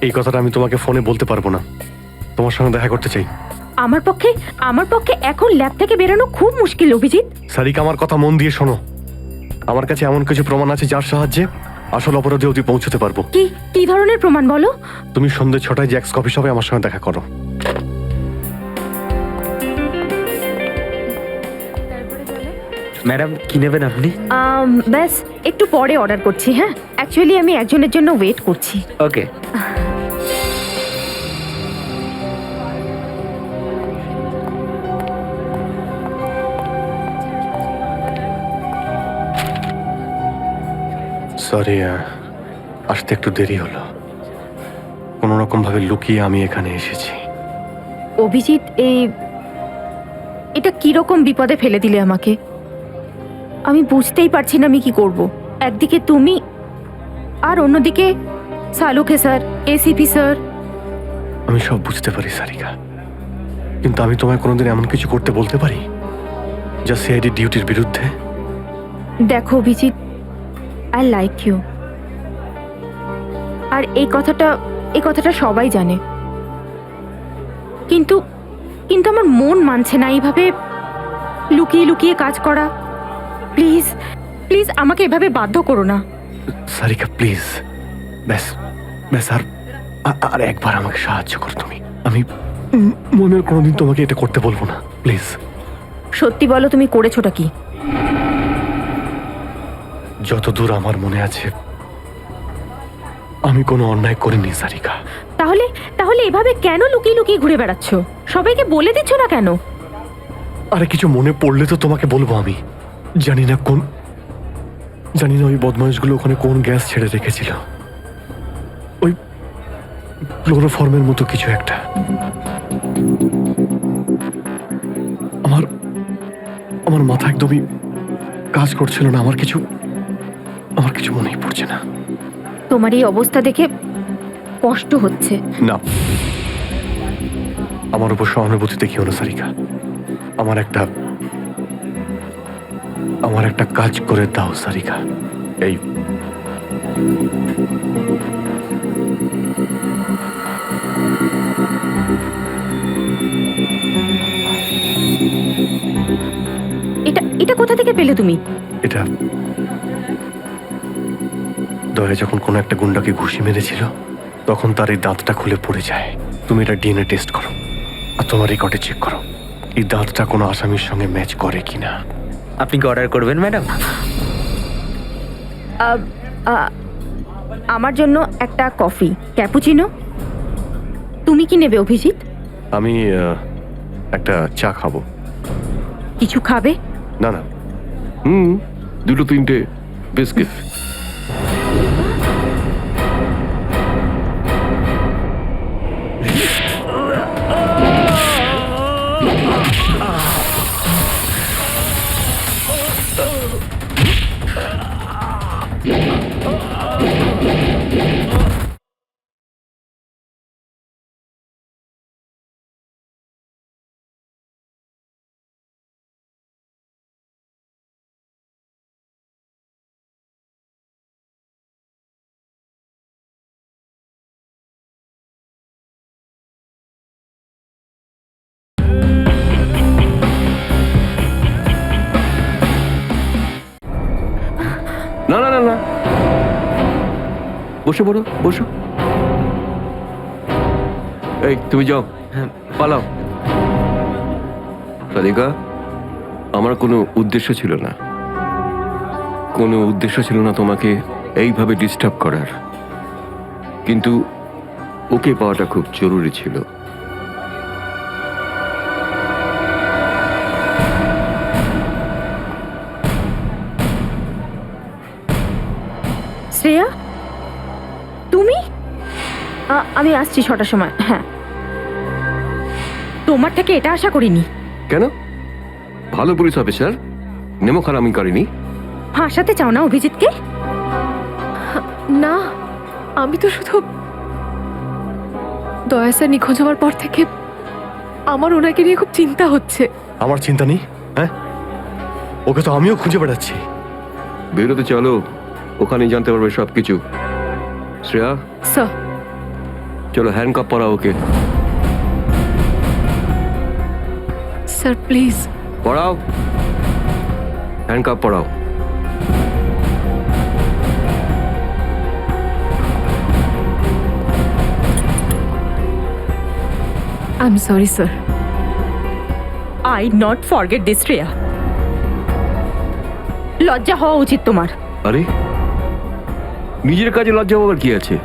এই কথাটা আমি তোমাকে ফোনে বলতে পারবো না। তোমার সঙ্গে দেখা করতে চাই। আমার পক্ষে এখন ল্যাব থেকে বেরোনো খুব মুশকিল অভিজিৎ। সারিকা, আমার কথা মন দিয়ে শোনো। আমার কাছে এমন কিছু প্রমাণ আছে যার সাহায্যে আসল অপরাধী অবধি পৌঁছতে পারবো। কি ধরনের প্রমাণ বলো? তুমি সন্ধ্যে 6টায় জ্যাক্স কফি শপে আমার সঙ্গে দেখা করো। ম্যাডাম, কি নেবেন আপনি? ব্যাস একটু পরে অর্ডার করছি। হ্যাঁ, অ্যাকচুয়ালি আমি একজনের জন্য ওয়েট করছি। ওকে। সরি, আসতে একটু দেরি হলো। কোনো রকম ভাবে লুকিয়ে আমি এখানে এসেছি। অভিজিৎ, এটা কিরকম বিপদে ফেলে দিলে আমাকে। আমি বুঝতেই পারছি না আমি কি করব। একদিকে তুমি আর অন্যদিকে সালুকে স্যার, এসিপি স্যার। আমি সব বুঝতে পারি সারিকা, কিন্তু আমি তোমায় কোনোদিন এমন কিছু করতে বলতে পারি যা সিআইডি ডিউটির বিরুদ্ধে? দেখো অভিজিৎ, আই লাইক ইউ, আর এই কথাটা সবাই জানে, কিন্তু আমার মন মানছে না এইভাবে লুকিয়ে লুকিয়ে কাজ করা। প্লিজ প্লিজ আমাকে এভাবে বাধ্য করো না। সারিকা প্লিজ, ব্যাস আর একবার আমাকে সাহায্য করো তুমি। আমি মনের কোনোদিন তোমাকে এটা করতে বলবো না, প্লিজ। সত্যি বলো, তুমি করেছোটা কি? যতদূর আমার মনে আছে আমি কোনো অন্যায় করিনি সারিকা। তাহলে এভাবে কেন লুকিয়ে লুকিয়ে ঘুরে বেড়াচ্ছ? সবাইকে বলে দিচ্ছ না কেন? আরে, কিছু মনে পড়লে তো তোমাকে বলবো। আমি জানি না ওই বদমাইশগুলো ওখানে কোন গ্যাস ছেড়ে রেখেছিল। ওই ক্লোরোফর্মের মতো কিছু একটা। আমার মাথা একদমই কাজ করছিল না। আমার কিছু মনেই পড়ছে না। তোমার এই অবস্থা দেখে কষ্ট হচ্ছে। না, আমার উপর সহানুভূতি দেখিও না সারিকা। আমার একটা কাজ করে দাও সারিকা। এই এটা কোথা থেকে পেলে তুমি? এটা দয়া যখন কোনো একটা গুন্ডাকে ঘুষি মেরেছিল তখন তার এই দাঁতটা খুলে পড়ে যায়। তুমি এটা ডিএনএ টেস্ট করো আর তোমার রেকর্ডে চেক করো এই দাঁতটা কোনো আসামির সঙ্গে ম্যাচ করে কিনা। আপনি কি অর্ডার করবেন ম্যাডাম? আমার জন্য একটা কফি ক্যাপুচিনো। তুমি কি নেবে অভিজিৎ? আমি একটা চা খাবো। কিছু খাবে? না না, হুম, দুটো তিনটে বিস্কিট। না না না না, বসে পড়ো, বসো। এই তুমি যাও, পালাও। সারিকা, আমার কোনো উদ্দেশ্য ছিল না, কোনো উদ্দেশ্য ছিল না তোমাকে এইভাবে ডিস্টার্ব করার, কিন্তু ওকে পাওয়াটা খুব জরুরি ছিল। শ্রেয়া, তুমি? আমি আসছি 6টার সময়। হ্যাঁ, তোমার থেকে এটা আশা করিনি। কেন? ভালো পুলিশ অফিসার, নেমো খারামি করেনি। ফাঁসাতে চাও না অভিজিৎকে? না, আমি তো শুধু দয়া স্যার নিখোঁজ হওয়ার পর থেকে আমার ওনাকে নিয়ে খুব চিন্তা হচ্ছে। আমার চিন্তা নেই, হ্যাঁ, ওকে তো আমিও খুঁজে বেড়াচ্ছি। বেরোতে চলো, ওখানেই জানতে পারবে সবকিছু। শ্রেয়া, স্যার। চলো হ্যান্ডকাপ পরাও ওকে। Sir please. পড়াও, হ্যান্ডকাপ পড়াও। I am sorry sir. I not forget this Shreya. লজ্জা হওয়া উচিত তোমার। আরে, নিজের কাজে লজ্জা পাবার কি আছে?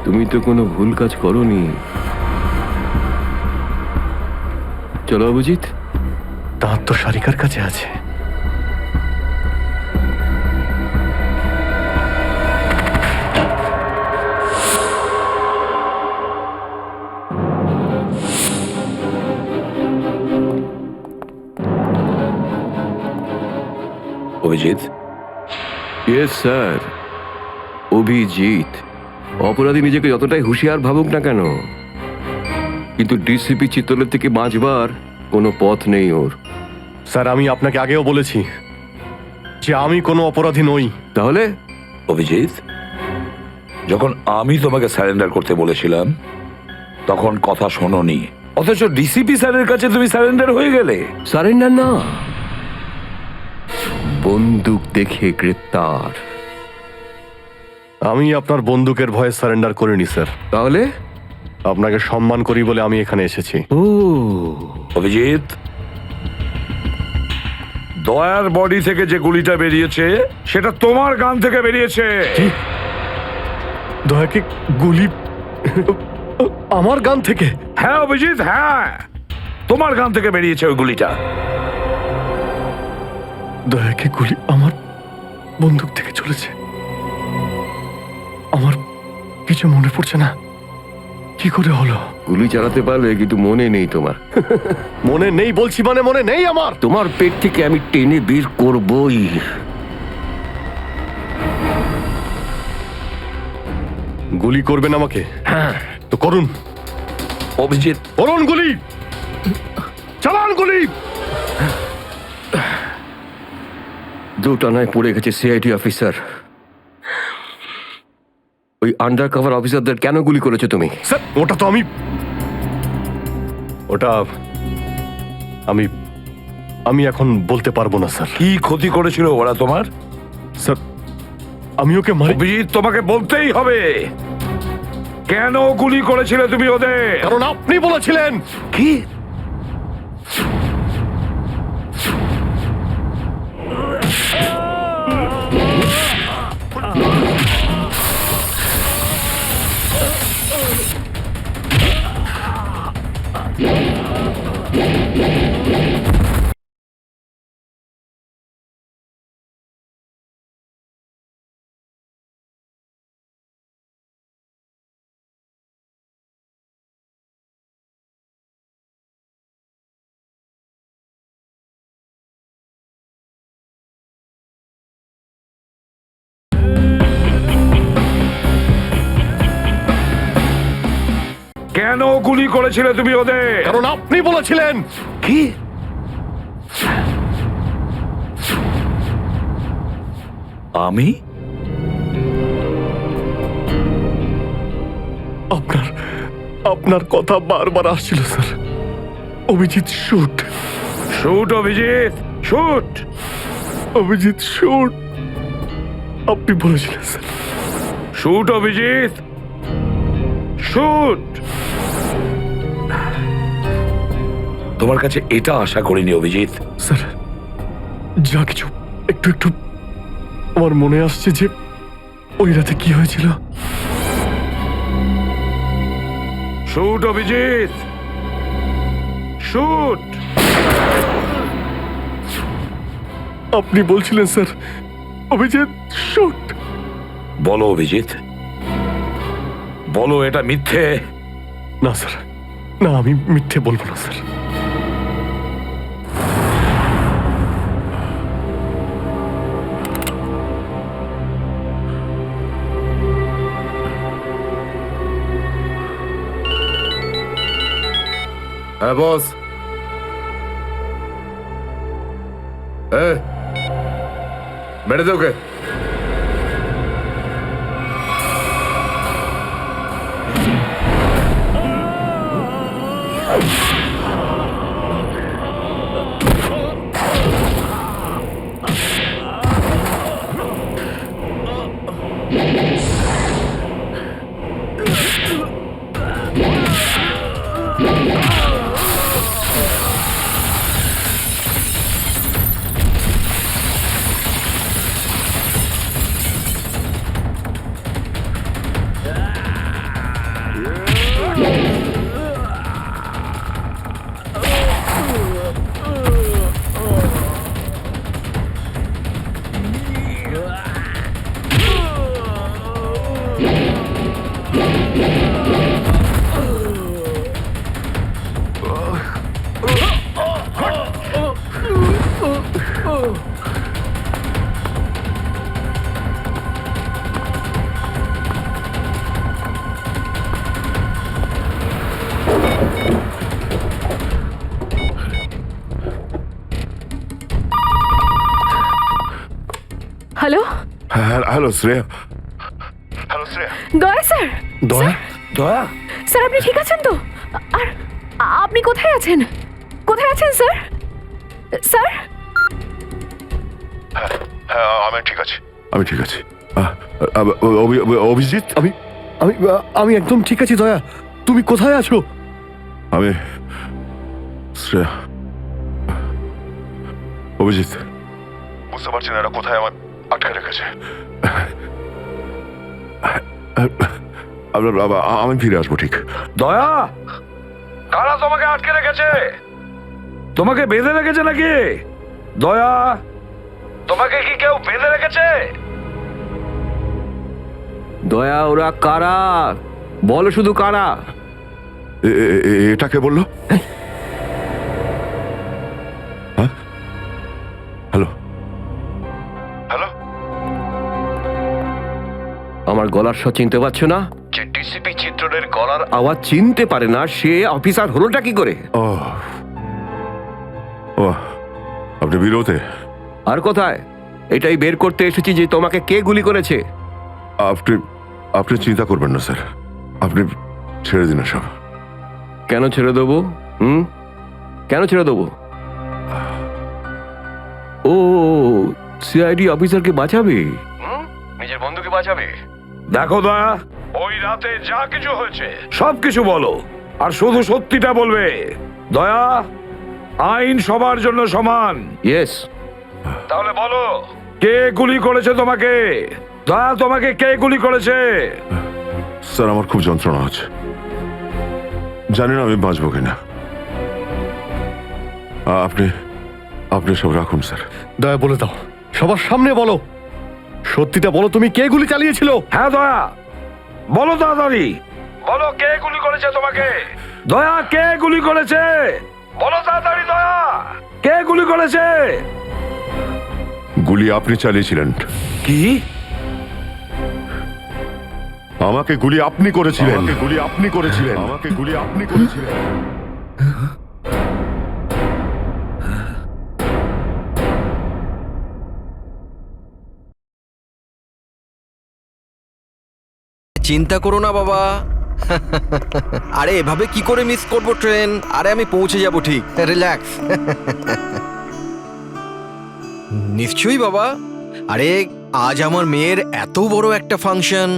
তুমি তো কোনো ভুল কাজ করোনি। চলো অভিজিৎ, দাঁত তো সারিকার কাছে আছে। অভিজিৎ? Yes sir, Abhijit. অপরাধী নিজেকে যতটাই হুঁশিয়ার ভাবুক না কেন, কিন্তু ডিসিপি চিত্তলের থেকে বাঁচবার কোনো পথ নেই ওর। স্যার, আমি আপনাকে আগেও বলেছি যে আমি কোনো অপরাধী নই। তাহলে? অভিজিৎ, যখন আমি তোমাকে স্যারেন্ডার করতে বলেছিলাম তখন কথা শোনোনি, অথচ ডিসিপি স্যারের কাছে তুমি স্যারেন্ডার হয়ে গেলে। সারেন্ডার না, বন্দুক দেখে গ্রেপ্তার। আমি আপনার বন্দুকের ভয়ে সারেন্ডার করিনি স্যার। তাহলে? আপনাকে সম্মান করি বলে আমি এখানে এসেছি। ও অভিজিৎ, দয়ার বডি থেকে যে গুলিটা বেরিয়েছে সেটা তোমার গান থেকে বেরিয়েছে। দয়াকে গুলি আমার গান থেকে? হ্যাঁ অভিজিৎ, হ্যাঁ, তোমার গান থেকে বেরিয়েছে ওই গুলিটা। দয়াকে গুলি আমার বন্দুক থেকে চলেছে? আমার কিছু মনে পড়ছে না, কি করে হলো? গুলি চালাতে পারলে, কিন্তু মনে নেই তোমার। মনে নেই বলছি মানে মনে নেই আমার। তোমার পেট থেকে আমি টেনে বের করবই। গুলি করবেন আমাকে? হ্যাঁ, তো করুন। অভিজিৎ, করুন গুলি, চালান গুলি। দুটানায় পড়ে গেছে সিআইডি অফিসার। ওই আন্ডার কভার অফিসারদের কেন গুলি করেছো তুমি? স্যার, ওটা তো আমি এখন বলতে পারবো না স্যার। কি ক্ষতি করেছিল ওরা তোমার? স্যার, আমি ওকে মারি। অভিজিৎ, তোমাকে বলতেই হবে কেন গুলি করেছিলে তুমি ওদের। কারণ আপনি বলেছিলেন। কি? কেন গুলি করেছিলে তুমি ওদের? কারণ আপনি বলেছিলেন। কি? আমি? আপনার কথা বারবার আসছিল sir. Abhijit shoot. Shoot Abhijit, shoot. Abhijit shoot. আপনি বলেছিলেন স্যার। Shoot Abhijit, shoot. তোমার কাছে এটা আশা করিনি অভিজিৎ। স্যার যা কিছু একটু একটু আমার মনে আসছে যে ওই রাতে কি হয়েছিল। Shoot Abhijit, shoot. আপনি বলছিলেন স্যার অভিজিৎ শুট। বলো অভিজিৎ, বলো এটা মিথ্যে। না স্যার, না আমি মিথ্যে বলবো না স্যার। হ্যাঁ বস। মেরে দে ওকে। Hello, hello Shreya. Daya sir. দয়া? দয়া? স্যার আপনি ঠিক আছেন তো? আর আপনি কোথায় আছেন? কোথায় আছেন স্যার? স্যার হ্যাঁ আমি ঠিক আছি, আমি ঠিক আছি। অভিজিৎ? আমি আমি আমি একদম ঠিক আছি দয়া। তুমি কোথায় আছো? আমি শ্রেয়া। অভিজিৎ বুঝতে পারছি না এরা কোথায় আমার আটকে রেখেছে। আমি ফিরে আসবো ঠিক। দয়া, কারা তোমাকে আটকে রেখেছে? তোমাকে বেঁধে রেখেছে নাকি? দয়া, তোমাকে কি কেউ বেঁধে রেখেছে? দয়া ওরা কারা? বলো শুধু কারা? এটা কে বললো? হ্যাঁ হ্যালো হ্যালো, আমার গলার স্বর চিনতে পারছো না? যে ডিসিপি চিত্রের গলার আওয়াজ চিনতে পারে না সে অফিসার হলোটা কি করে? ও ও আপনি বিরোধে? আর কোথায়? এটাই বের করতে এসেছি যে তোমাকে কে গুলি করেছে। আপনি আপনি চিন্তা করবেন না স্যার, আপনি ছেড়ে দিন সব। কেন ছেড়ে দেবো? কেন ছেড়ে দেবো? ও সিআইডি অফিসারকে বাঁচাবে, নিজের বন্ধুকে বাঁচাবে। দেখো দয়া, ওই রাতে যা কিছু হয়েছে সব কিছু বলো, আর শুধু সত্যিটা বলবে। দয়া, আইন সবার জন্য সমান। ইয়েস। তাহলে বলো, কে গুলি করেছে তোমাকে? দয়া, তোমাকে কে গুলি করেছে? স্যার আমার খুব যন্ত্রণা হচ্ছে, জানি না আমি বাঁচবো কিনা। আপনি আপনি সব রাখুন স্যার। দয়া বলে দাও, সবার সামনে বলো, সত্যিটা বলো, তুমি কে গুলি চালিয়েছিল? হ্যাঁ দয়া, বলো তাড়াতাড়ি, বলো কে গুলি করেছে তোমাকে? দয়া, কে গুলি করেছে? বলো তাড়াতাড়ি দয়া, কে গুলি করেছে? গুলি আপনি চালিয়েছিলেন। কি? আমাকে গুলি আপনি করেছিলেন, আমাকে গুলি আপনি করেছিলেন, আমাকে গুলি আপনি করেছিলেন। চিন্তা করো না বাবা। আরে এভাবে কি করে মিস করব ট্রেন? আরে আমি পৌঁছে যাব ঠিক, রিল্যাক্স। নিশ্চয়ই বাবা। আরে আজ আমার মেয়ের এত বড় একটা ফাংশন,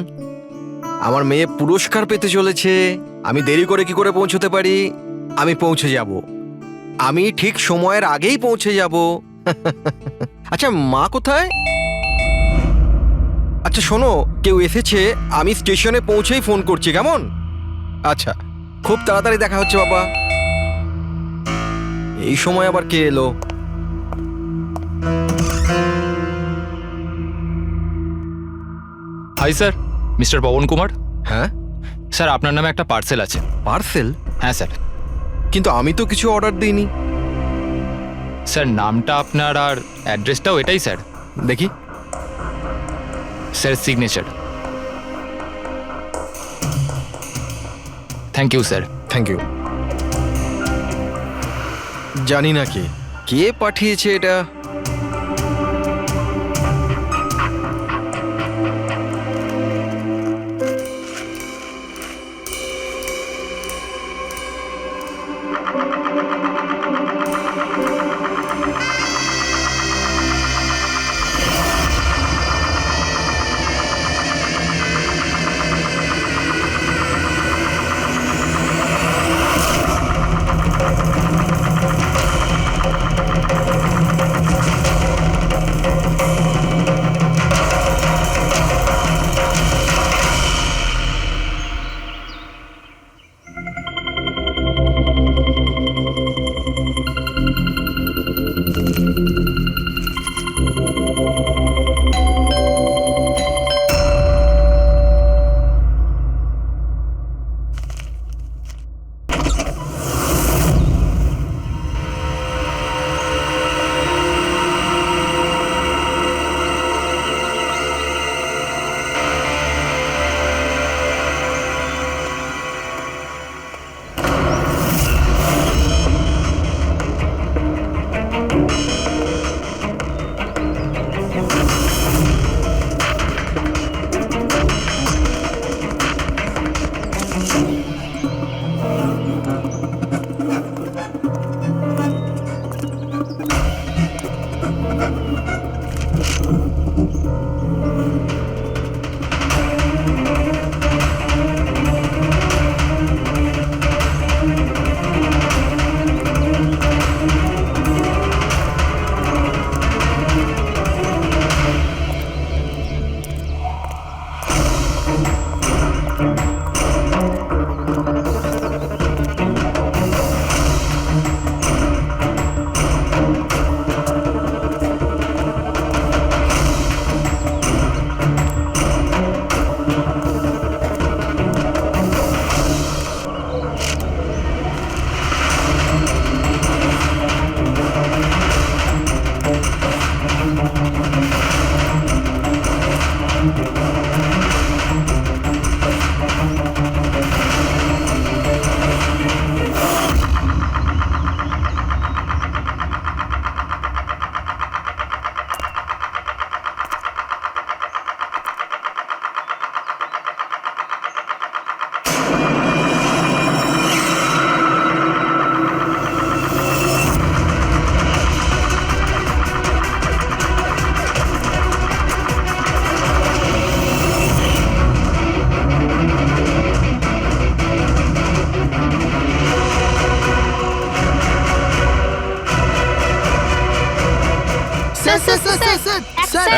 আমার মেয়ে পুরস্কার পেতে চলেছে, আমি দেরি করে কি করে পৌঁছতে পারি? আমি পৌঁছে যাব, আমি ঠিক সময়ের আগেই পৌঁছে যাব। আচ্ছা মা কোথায়? আচ্ছা শোনো, কেউ এসেছে, আমি স্টেশনে পৌঁছেই ফোন করছি, কেমন? আচ্ছা, খুব তাড়াতাড়ি দেখা হচ্ছে বাবা। এই সময় আবার কে এলো? Hi sir, mister Pawan Kumar. হ্যাঁ স্যার, আপনার নামে একটা পার্সেল আছে। পার্সেল? হ্যাঁ স্যার। কিন্তু আমি তো কিছু অর্ডার দিইনি। স্যার, নামটা আপনার আর অ্যাড্রেসটাও এটাই স্যার। দেখি। Sir, signature. Thank you sir. Thank you. জানি না কে পাঠিয়েছে এটা।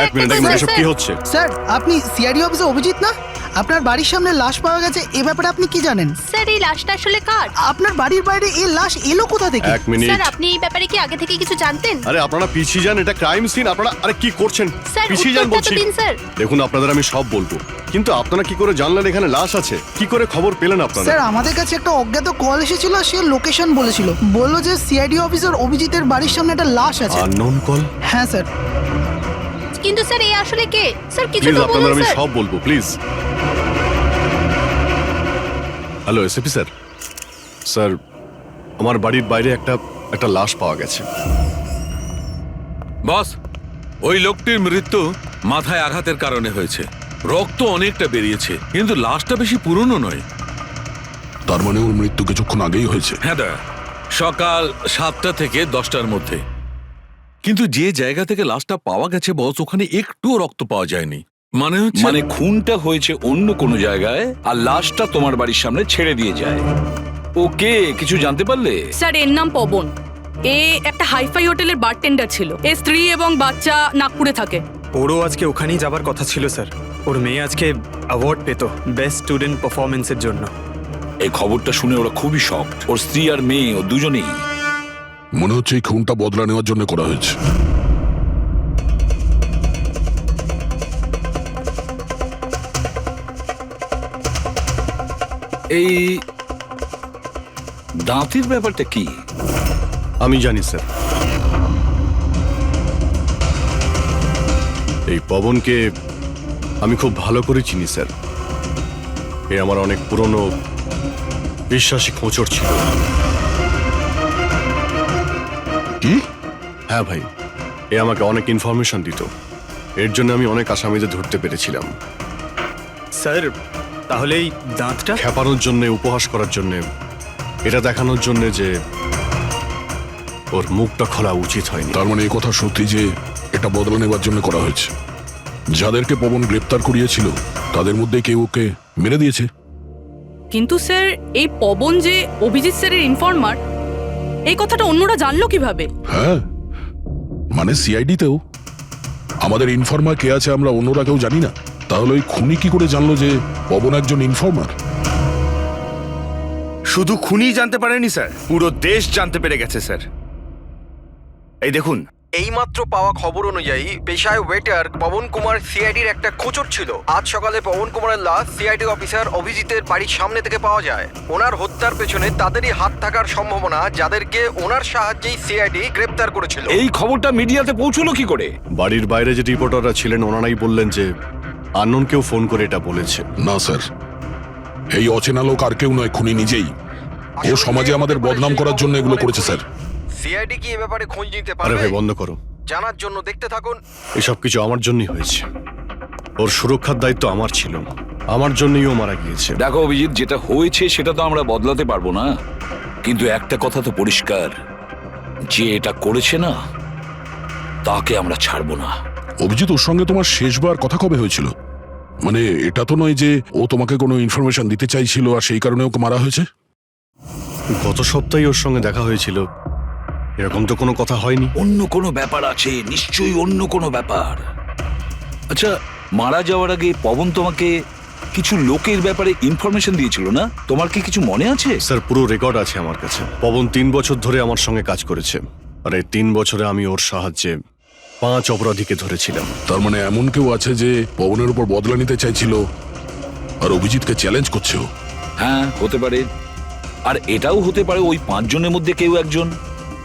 এক মিনিট এসব কি হচ্ছে? স্যার, আপনি সিআইডি অফিসে অভিজিৎ না? আপনার বাড়ির সামনে লাশ পাওয়া গেছে, এ ব্যাপারে আপনি কি জানেন? স্যার, এই লাশটা আসলে কার? আপনার বাড়ির বাইরে এই লাশ এলো কোথা থেকে? এক মিনিট। স্যার, আপনি এই ব্যাপারে কি আগে থেকে কিছু জানতেন? আরে আপনারা পিছিয়ে যান, এটা ক্রাইম সিন। আপনারা আরে কি করছেন? স্যার, পিছিয়ে যান উত্তরটা তো বলছি। দিন স্যার। দেখুন, আপনাদের আমি সব বলবো, কিন্তু আপনারা কি করে জানলেন এখানে লাশ আছে? কি করে খবর পেলেন আপনারা? স্যার, আমাদের কাছে একটা অজ্ঞাত কল এসেছিল, সে লোকেশন বলেছিল, বললো যে সিআইডি অফিসার অভিজিতের বাড়ির সামনে একটা লাশ আছে। Unknown call? হ্যাঁ স্যার। কিন্তু স্যার, এই আসলে কে? স্যার, কিছু প্লিজ তো আপনাদের বলুন আমি স্যার। সব বলবো, please. Hello SAP sir. Sir, আমার বাড়ির বাইরে একটা লাশ পাওয়া গেছে। বস, ওই লোকটির মৃত্যু মাথায় আঘাতের কারণে হয়েছে। রক্ত অনেকটা বেরিয়েছে, কিন্তু লাশটা বেশি পুরনো নয়। তার মানে ওর মৃত্যু কিছুক্ষণ আগেই হয়েছে? হ্যাঁ দা, সকাল 7টা থেকে 10টার মধ্যে। কিন্তু যে জায়গা থেকে লাশটা পাওয়া গেছে বস, ওখানে একটুও রক্ত পাওয়া যায়নি। মানে খুনটা হয়েছে অন্য কোনো জায়গায় আর লাশটা তোমার বাড়ির সামনে ছেড়ে দিয়ে যায়। ওকে কিছু জানতে পারলে? স্যার, এর নাম পবন। এ একটা হাইফাই হোটেলের বারটেন্ডার ছিল। এর স্ত্রী এবং বাচ্চা নাগপুরে থাকে। ওরও আজকে ওখানেই যাবার কথা ছিল স্যার। ওর মেয়ে আজকে অ্যাওয়ার্ড পেত বেস্ট স্টুডেন্ট পারফরমেন্সের জন্য। এই খবরটা শুনে ওরা খুবই শকড। ওর স্ত্রী আর মেয়ে ও দুজনেই। মনে হচ্ছে এই খুনটা বদলা নেওয়ার জন্য করা হয়েছে। এই দাঁতের ব্যাপারটা কি? আমি জানি স্যার। এই পবনকে আমি খুব ভালো করে চিনি স্যার। এ আমার অনেক পুরনো বিশ্বাসী খোঁচর ছিল। কি? হ্যাঁ ভাই, এ আমাকে অনেক ইনফরমেশন দিত। এর জন্য আমি অনেক আসামিদের ধরতে পেরেছিলাম। স্যার, তাহলে এই দাঁতটা খেপানোর জন্য, উপহাস করার জন্য, এটা দেখানোর জন্য যে ওর মুখটা খোলা উচিত হয়নি। তার মানে এই কথা সত্যি যে এটা বদলা নেবার জন্য করা হয়েছে। যাদেরকে পবন গ্রেপ্তার করিয়েছিল তাদের মধ্যে কেউ ওকে মেরে দিয়েছে। কিন্তু স্যার, এই পবন যে অভিজিৎ স্যারের ইনফরমার, এই কথাটা অন্যরা জানলো কিভাবে? হ্যাঁ, মানে সিআইডিতেও আমাদের ইনফরমার কে আছে আমরা অন্যরা কেউ জানি না। তাহলে ওই খুনি কি করে জানলো যে পবন একজন ইনফরমার? শুধু খুনি জানতে পারেনি স্যার, পুরো দেশ জানতে পেরে গেছে স্যার। এই দেখুন, এইমাত্র পাওয়া খবর অনুযায়ী পেশায় ওয়েটার পবন কুমার সিআইডির একটা খোঁচর ছিল। আজ সকালে পবন কুমারের লাশ সিআইডি অফিসার অভিজিতের বাড়ির সামনে থেকে পাওয়া যায়। ওনার হত্যার পেছনে তাদেরই হাত থাকার সম্ভাবনা, যাদেরকে ওনার সাহায্যেই সিআইডি গ্রেপ্তার করেছিল। এই খবরটা মিডিয়াতে পৌঁছলো কি করে? বাড়ির বাইরে যে রিপোর্টাররা ছিলেন ওনারাই বললেন যে আননোন কেউ ফোন করে এটা বলেছে। না স্যার, এই অচেনা লোক আর কেউ নয়, খুনি নিজেই। ও সমাজে আমাদের বদনাম করার জন্য এগুলো করেছে স্যার। সিআইডি কি এ ব্যাপারে খোঁজ নিতে আরে পারবে? ভাই বন্ধ করো, জানার জন্য দেখতে থাকুন। এসব কিছু আমার জন্যই হয়েছে। ওর সুরক্ষার দায়িত্ব আমার ছিল, আমার জন্যই ও মারা গিয়েছে। দেখো অভিজিৎ, যেটা হয়েছে সেটা তো আমরা বদলাতে পারবো না, কিন্তু একটা কথা তো পরিষ্কার, যে এটা করেছে না তাকে আমরা ছাড়বো না। অভিজিৎ, ওর সঙ্গে তোমার শেষবার কথা কবে হয়েছিল? মানে এটা তো নয় যে ও তোমাকে কোনো ইনফরমেশন দিতে চাইছিল আর সেই কারণে ওকে মারা হয়েছে? গত সপ্তাহে ওর সঙ্গে দেখা হয়েছিল, এরকম তো কোনো কথা হয়নি। অন্য কোনো ব্যাপার আছে, নিশ্চয়ই অন্য কোনো ব্যাপার। আচ্ছা, মারা যাওয়ার আগে পবন তোমাকে কিছু লোকের ব্যাপারে ইনফরমেশন দিয়েছিল না? তোমার কি কিছু মনে আছে? স্যার, পুরো রেকর্ড আছে আমার কাছে। পবন 3 বছর ধরে আমার সঙ্গে কাজ করেছে, আর এই 3 বছরে আমি ওর সাহায্যে 5 অপরাধীকে ধরেছিলাম। তার মানে এমন কেউ আছে যে পবনের উপর বদলা নিতে চাইছিল আর অভিজিৎকে চ্যালেঞ্জ করছে? হ্যাঁ, হতে পারে। আর এটাও হতে পারে ওই 5 জনের মধ্যে কেউ একজন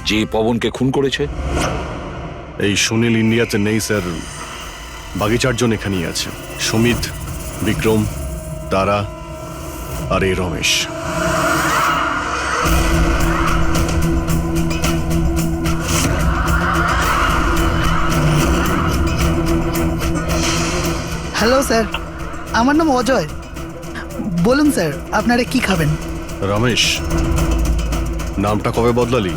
যে পবনকে খুন করেছে। এই সুনীল ইন্ডিয়াতে নেই স্যার, বাকি 4 জন এখানেই আছে। সুমিত, বিক্রম, তারা আর এই রমেশ। হ্যালো স্যার, আমার নাম অজয়। বলুন স্যার, আপনারা কি খাবেন? রমেশ, নামটা কবে বদলালি?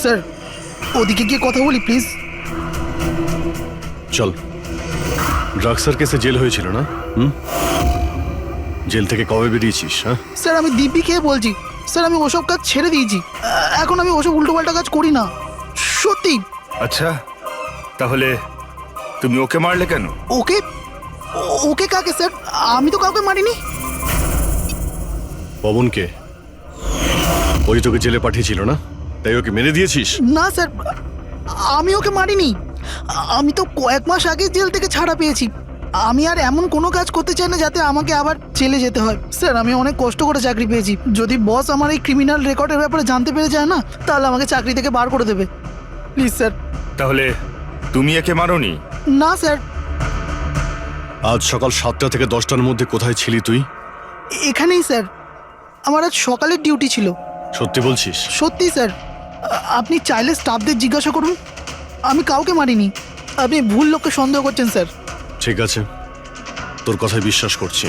স্যার, ওদিকে গিয়ে কথা বলি প্লিজ। চল। ড্রাগসের কেসে জেল হয়েছিল না? জেল থেকে কবে বেরিয়েছিস? হ্যাঁ স্যার, আমি দিব্যি খেয়ে বলছি স্যার, আমি ওসব কাজ ছেড়ে দিয়েছি। এখন আমি ওসব উল্টোপাল্টা কাজ করি না, সত্যি। আচ্ছা, তাহলে তুমি ওকে মারলে কেন? ওকে? ওকে কাকে স্যার? আমি তো কাউকে মারিনি। পবনকে? ওই তোকে জেলে পাঠিয়েছিল না, তাই ওকে মেরে দিয়েছিস? না স্যার, আমি ওকে মারিনি। আমি তো কয়েক মাস আগে জেল থেকে ছাড়া পেয়েছি। আমি আর এমন কোনো কাজ করতে চাই না যাতে আমাকে আবার জেলে যেতে হয়। স্যার, আমি অনেক কষ্ট করে চাকরি পেয়েছি। যদি বস আমার এই ক্রিমিনাল রেকর্ডের ব্যাপারে জানতে পেরে যায় না, তাহলে আমাকে চাকরি থেকে বার করে দেবে। Please sir. তাহলে তুমি একে মারোনি? না স্যার। আজ সকাল 7টা থেকে 10টার মধ্যে কোথায় ছিলি তুই? এখানেই স্যার, আমার আজ সকালের ডিউটি ছিল। সত্যি বলছিস? সত্যি স্যার, আপনি চাইলে স্টাফদের জিজ্ঞাসা করুন, আমি কাউকে মারিনি। আপনি ভুল লোককে সন্দেহ করছেন স্যার। ঠিক আছে, তোর কথায় বিশ্বাস করছি,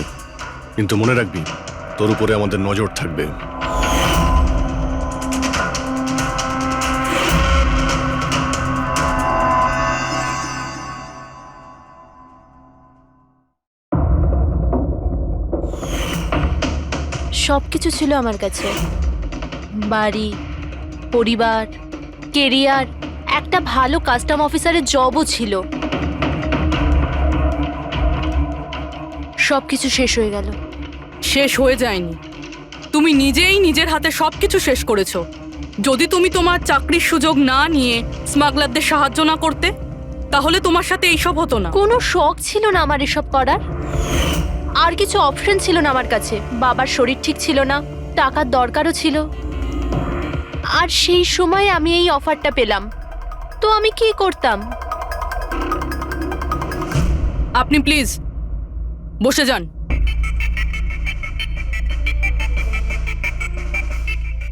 কিন্তু মনে রাখবি তোর উপরে আমাদের নজর থাকবে। সব কিছু ছিল আমার কাছে, বাড়ি, পরিবার, কেরিয়ার, একটা ভালো কাস্টম অফিসারের জবও ছিল। সব কিছু শেষ হয়ে গেল। শেষ হয়ে যায়নি, তুমি নিজেই নিজের হাতে সবকিছু শেষ করেছো। যদি তুমি তোমার চাকরির সুযোগ না নিয়ে স্মাগলারদের সাহায্য না করতে, তাহলে তোমার সাথে এইসব হতো না। কোনো শখ ছিল না আমার এসব করার, আর কিছু অপশন ছিল না আমার কাছে। বাবার শরীর ঠিক ছিল না, টাকার দরকারও ছিল, আর সেই সময় আমি এই অফারটা পেলাম, তো আমি কি করতাম? আপনি প্লিজ বসে যান।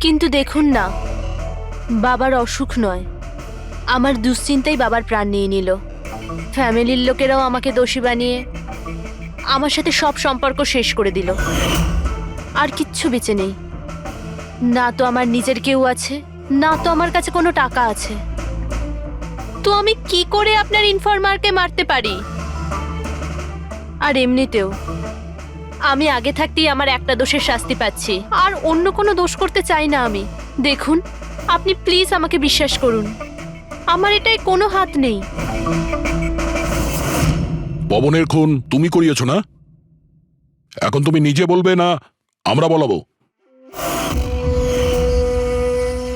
কিন্তু দেখুন না, বাবার অসুখ নয়, আমার দুশ্চিন্তাই বাবার প্রাণ নিয়ে নিল। ফ্যামিলির লোকেরাও আমাকে দোষী বানিয়ে আমার সাথে সব সম্পর্ক শেষ করে দিল। আর কিচ্ছু বেঁচে নেই, না তো আমার নিজের কেউ আছে, না তো আমার কাছে কোনো টাকা আছে। তো আমি কি করে আপনার ইনফরমারকে মারতে পারি? আর এমনিতেও আমি আগে থাকতেই আমার একটা দোষের শাস্তি পাচ্ছি, আর অন্য কোনো দোষ করতে চাই না আমি। দেখুন, আপনি প্লিজ আমাকে বিশ্বাস করুন, আমার এটায় কোনো হাত নেই। পবনের খুন তুমি করিয়েছো না? এখন তুমি নিজে বলবে না আমরা বলাবো?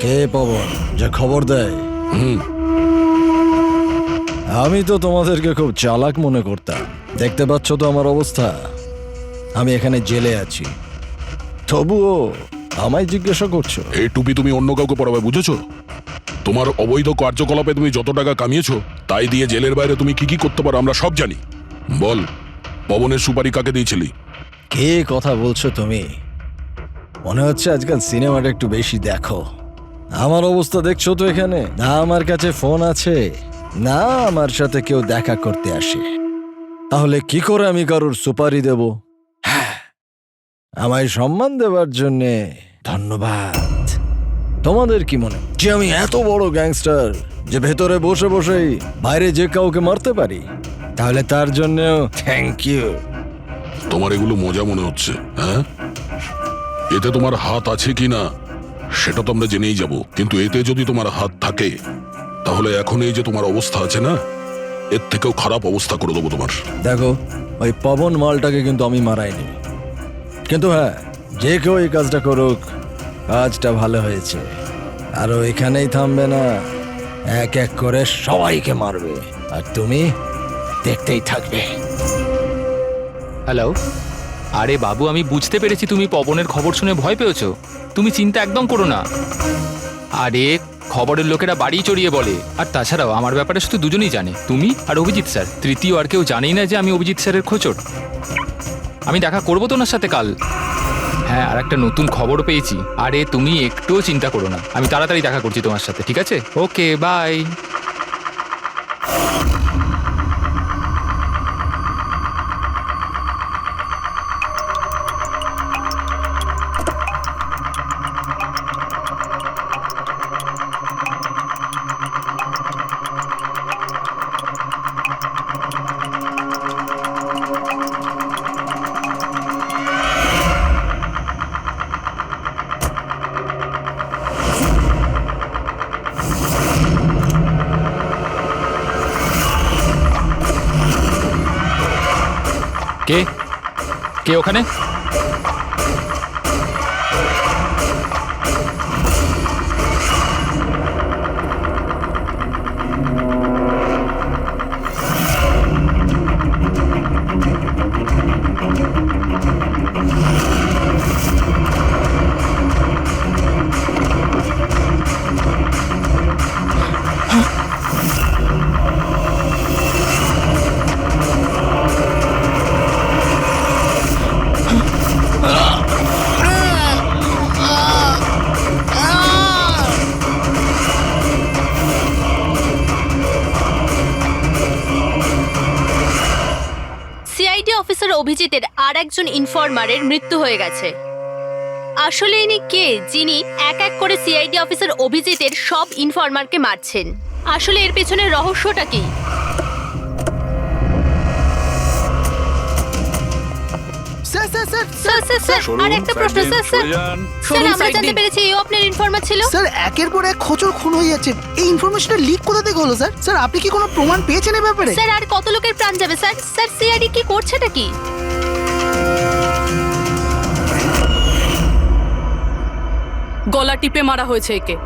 কে পবন যে খবর দেয়? আমি তো তোমাদেরকে খুব চালাক মনে করতাম। দেখতে পাচ্ছ তো আমার অবস্থা, আমি এখানে জেলে আছি, তবুও আমায় জিজ্ঞাসা করছো? এই টুপি তুমি অন্য কাউকে পরাবে, বুঝেছো? তোমার অবৈধ কার্যকলাপে তুমি যত টাকা কামিয়েছো তাই দিয়ে জেলের বাইরে তুমি কি কি করতে পারো আমরা সব জানি। বল, পবনের সুপারি কাকে দিয়েছিলি? কে কথা বলছো তুমি? মনে হচ্ছে আজকাল সিনেমাটা একটু বেশি দেখো। আমার অবস্থা দেখছো তো এখানে, না আমার কাছে ফোন আছে, না আমার সাথে কেউ দেখা করতে আসে। তাহলে কি করে আমি কারোর সুপারি দেব? আমায় সম্মান দেওয়ার জন্যে ধন্যবাদ। তোমাদের কি মনে যে আমি এত বড় গ্যাংস্টার যে ভেতরে বসে বসেই বাইরে যে কাউকে মারতে পারি? তাহলে তার জন্যও থ্যাংক ইউ। তোমার এগুলো মজা মনে হচ্ছে, হ্যাঁ? এতে তোমার হাত আছে কি না সেটা তো আমরা জেনেই যাব, কিন্তু এতে যদি তোমার হাত থাকে তাহলে এখন এই যে তোমার অবস্থা আছে না, এর থেকেও খারাপ অবস্থা করে দেবো তোমার। দেখো, ওই পবন মালটাকে কিন্তু আমি মারাইনি, কিন্তু হ্যাঁ, যে কেউ এই কাজটা করুক, কাজটা ভালো হয়েছে। আর ও এখানেই থামবে না, এক এক করে সবাইকে মারবে, আর তুমি দেখতেই থাকবে। হ্যালো, আরে বাবু, আমি বুঝতে পেরেছি তুমি পবনের খবর শুনে ভয় পেয়েছো। তুমি চিন্তা একদম করো না। আরে খবরের লোকেরা বাড়ি চড়িয়ে বলে, আর তাছাড়াও আমার ব্যাপারে শুধু দুজনেই জানে, তুমি আর অভিজিৎ স্যার। তৃতীয় আর কেউ জানেই না যে আমি অভিজিৎ স্যারের খোঁচর। আমি দেখা করবো তো ওনার সাথে কাল। হ্যাঁ, আর একটা নতুন খবরও পেয়েছি। আরে তুমি একটুও চিন্তা করো না, আমি তাড়াতাড়ি দেখা করছি তোমার সাথে, ঠিক আছে? ওকে, বাই। কে কে ওখানে? অভিজিতের আর একজন ইনফরমারের মৃত্যু হয়ে গেছে। আসলে ইনি কে যিনি এক এক করে সিআইডি অফিসার অভিজিতের সব ইনফরমারকে মারছেন? আসলে এর পেছনের রহস্যটা কি? স্যার স্যার স্যার স্যার আর একটা প্রশ্ন স্যার স্যার আমরা জানতে পেরেছি এও আপনার ইনফরমার ছিল। স্যার একের পর এক খোঁচর খুন হয়ে যাচ্ছে, এই ইনফরমেশনটা লিক কোথা থেকে হলো স্যার? স্যার আপনি কি কোনো প্রমাণ পেয়েছেন এই ব্যাপারে? স্যার আর কত লোকের প্রাণ যাবে স্যার? স্যার সিআইডি কি করছেটা কি? গলা টিপে মারা হয়েছে একে।